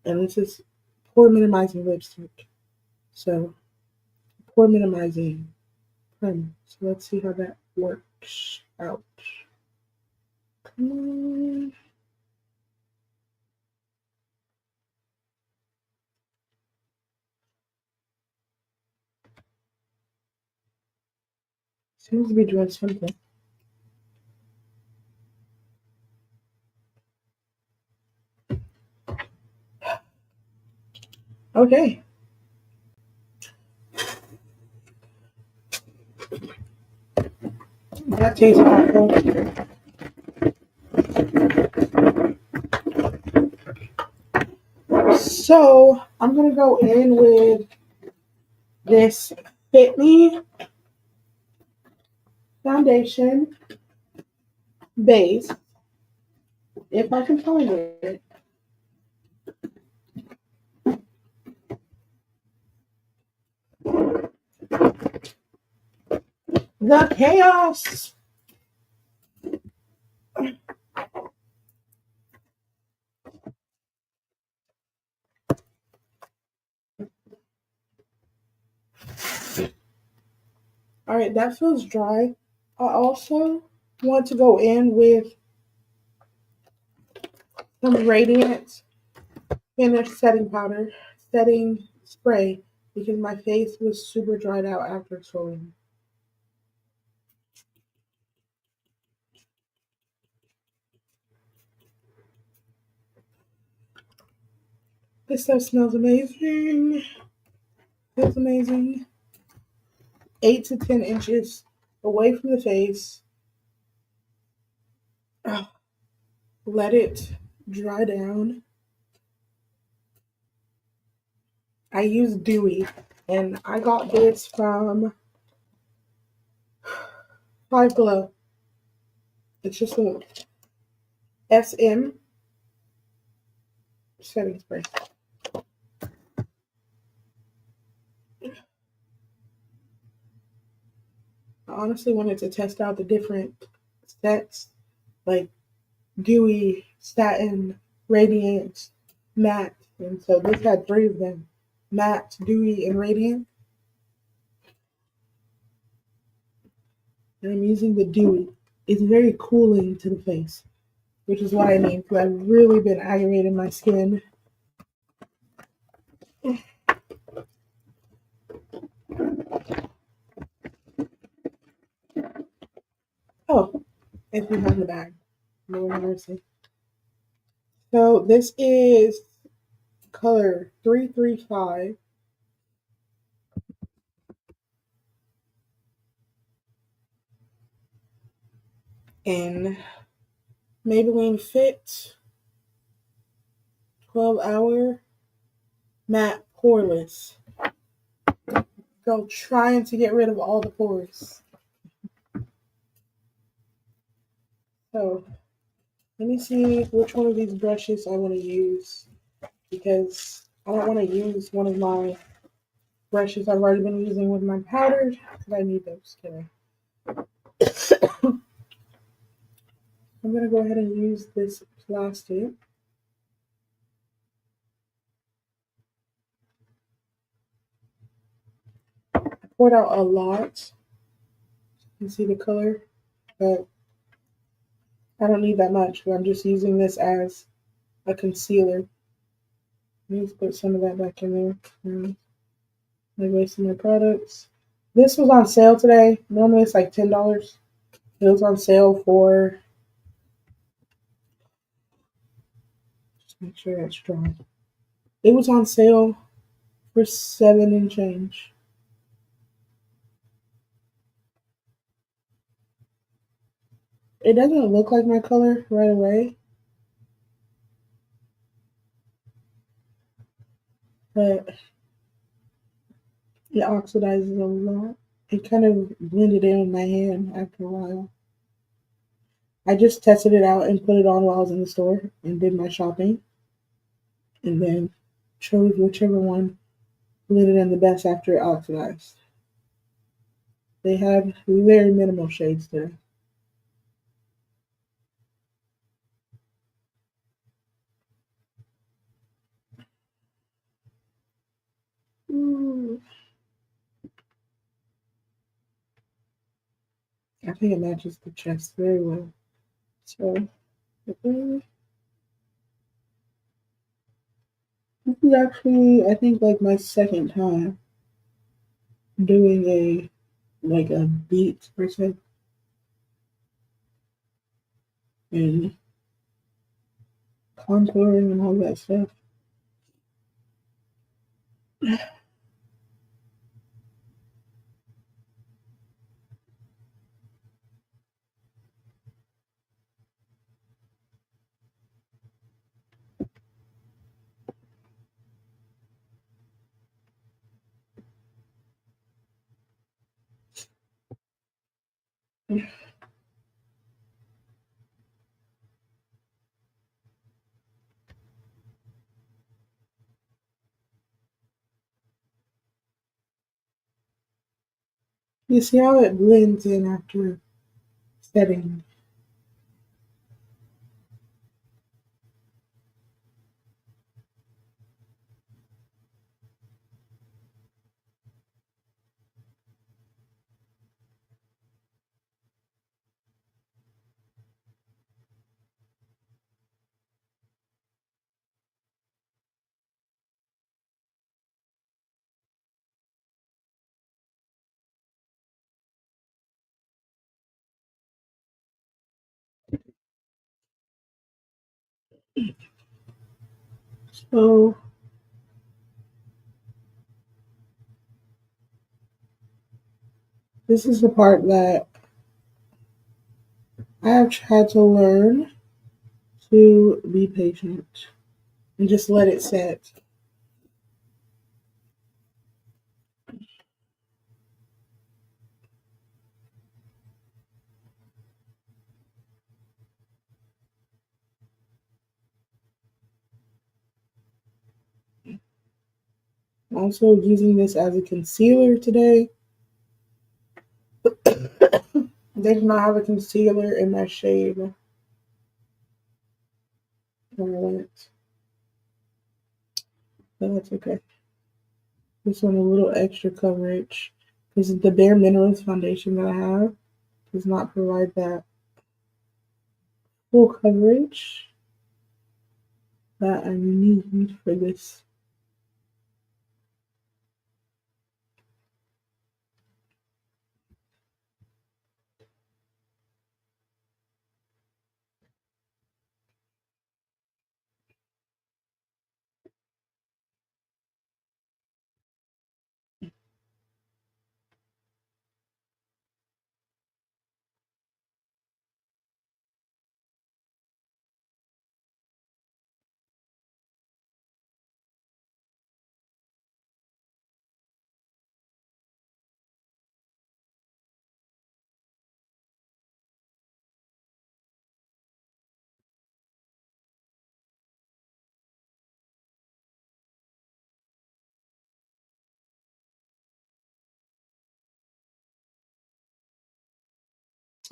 and this is pore minimizing lipstick. So pore minimizing primer. So let's see how that works out. Come on. Seems to be doing something. Okay. That tastes awful. So I'm gonna go in with this Fit Me foundation base, if I can find it. The chaos. All right, that feels dry. I also want to go in with some Radiant Finish setting powder, setting spray, because my face was super dried out after exfoliating. This stuff smells amazing. Feels amazing. 8 to 10 inches away from the face. Let it dry down. I use Dewy, and I got this from Five Below. It's just a SM setting spray. I honestly wanted to test out the different sets, like Dewy, Satin, Radiant, matte. And so this had 3 of them: matte, dewy, and radiant. And I'm using the dewy. It's very cooling to the face, which is what I need because I've really been aggravating my skin. Oh, if you have the bag. Lord have mercy. So this is color 335 in Maybelline Fit 12-hour matte poreless. Go trying to get rid of all the pores. So let me see which one of these brushes I want to use because I don't want to use one of my brushes I've already been using with my powders because I need those today. I'm going to go ahead and use this plastic. I poured out a lot. You can see the color, but I don't need that much. I'm just using this as a concealer. Let's put some of that back in there. I wasted my products. This was on sale today. Normally it's like $10. It was on sale for, just make sure that's dry. It was on sale for $7 and change. It doesn't look like my color right away, but it oxidizes a lot. It kind of blended in with my hand after a while. I just tested it out and put it on while I was in the store and did my shopping, and then chose whichever one blended in the best after it oxidized. They had very minimal shades there. I think it matches the chest very well. So this is actually, I think, like my second time doing a beat per se and contouring and all that stuff. You see how it blends in after setting. So this is the part that I have had to learn to be patient and just let it set. I'm also using this as a concealer today. They do not have a concealer in my shade Violet. that's okay. This one a little extra coverage because the Bare Minerals foundation that I have does not provide that full coverage that I need for this.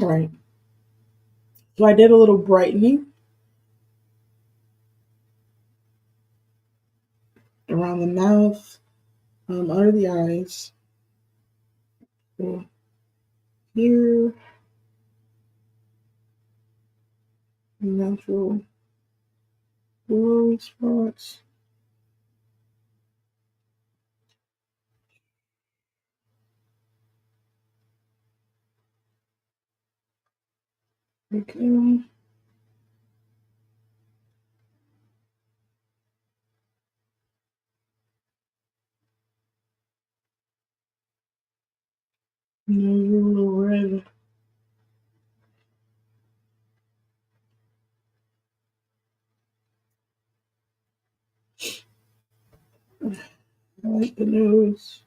All right. So I did a little brightening around the mouth, under the eyes, so here, natural glow spots. Okay. There's a little red. I like the nose.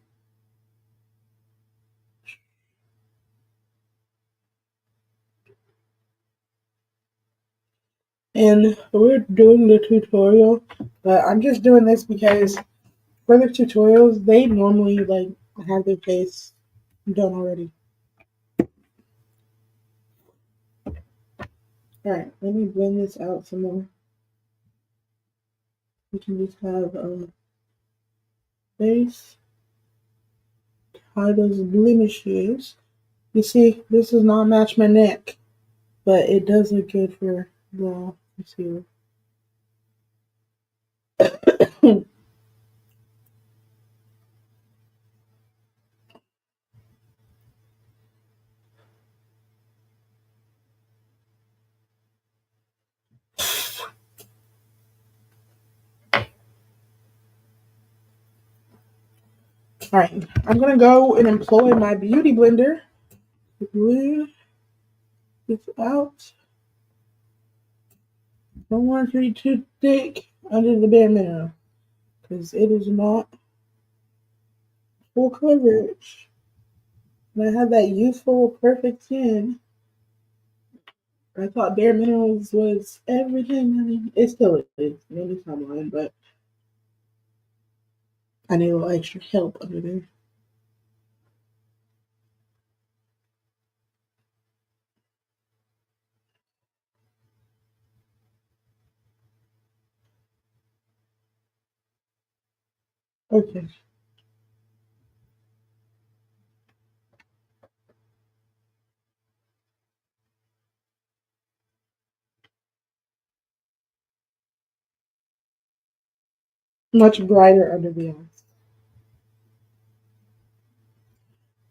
And we're doing the tutorial, but I'm just doing this because for the tutorials, they normally like have their face done already. Alright, let me blend this out some more. We can just have a face, hide those blemishes. You see, this does not match my neck, but it does look good for the concealer. Alright, I'm gonna go and employ my beauty blender to blend this out. Don't want it to be too thick under the bare minimum because it is not full coverage. And I had that youthful, perfect skin. I thought bare minerals was everything. I mean, it still is. Maybe it's not mine, but I need a little extra help under there. Okay. Much brighter under the eyes.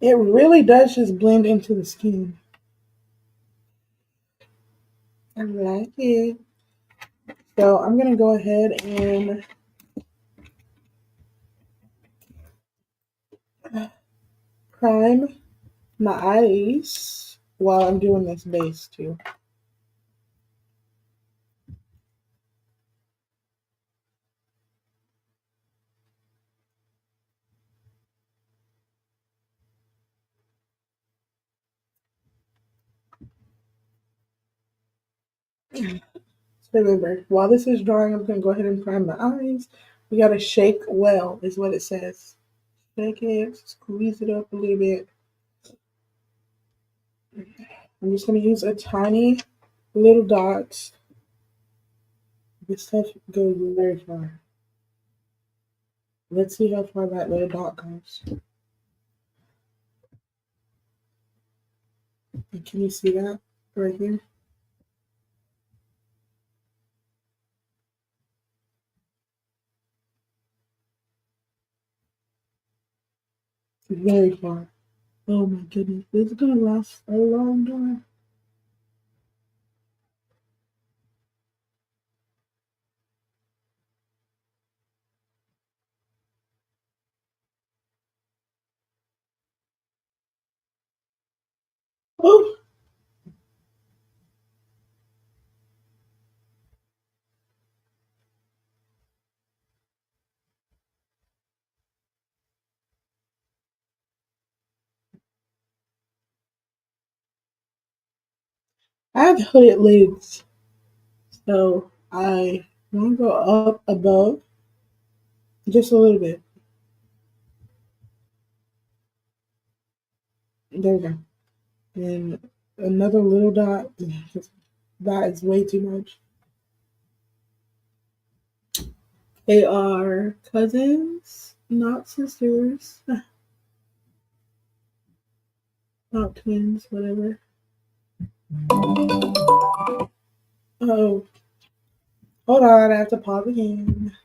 It really does just blend into the skin. I like it. So I'm going to go ahead and prime my eyes while I'm doing this base too. So remember, while this is drying, I'm going to go ahead and prime my eyes. We got to shake well, is what it says. Shake it, squeeze it up a little bit. I'm just going to use a tiny little dots. This stuff goes very far. Let's see how far that little dot goes. Can you see that right here? Very far. Oh my goodness. This is gonna last a long time. Oh! I have hooded lids, so I want to go up above just a little bit. There we go. And another little dot. That is way too much. They are cousins, not sisters, not twins, whatever. Oh, hold on, I have to pause again.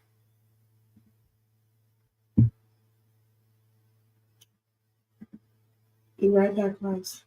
Be right back, guys.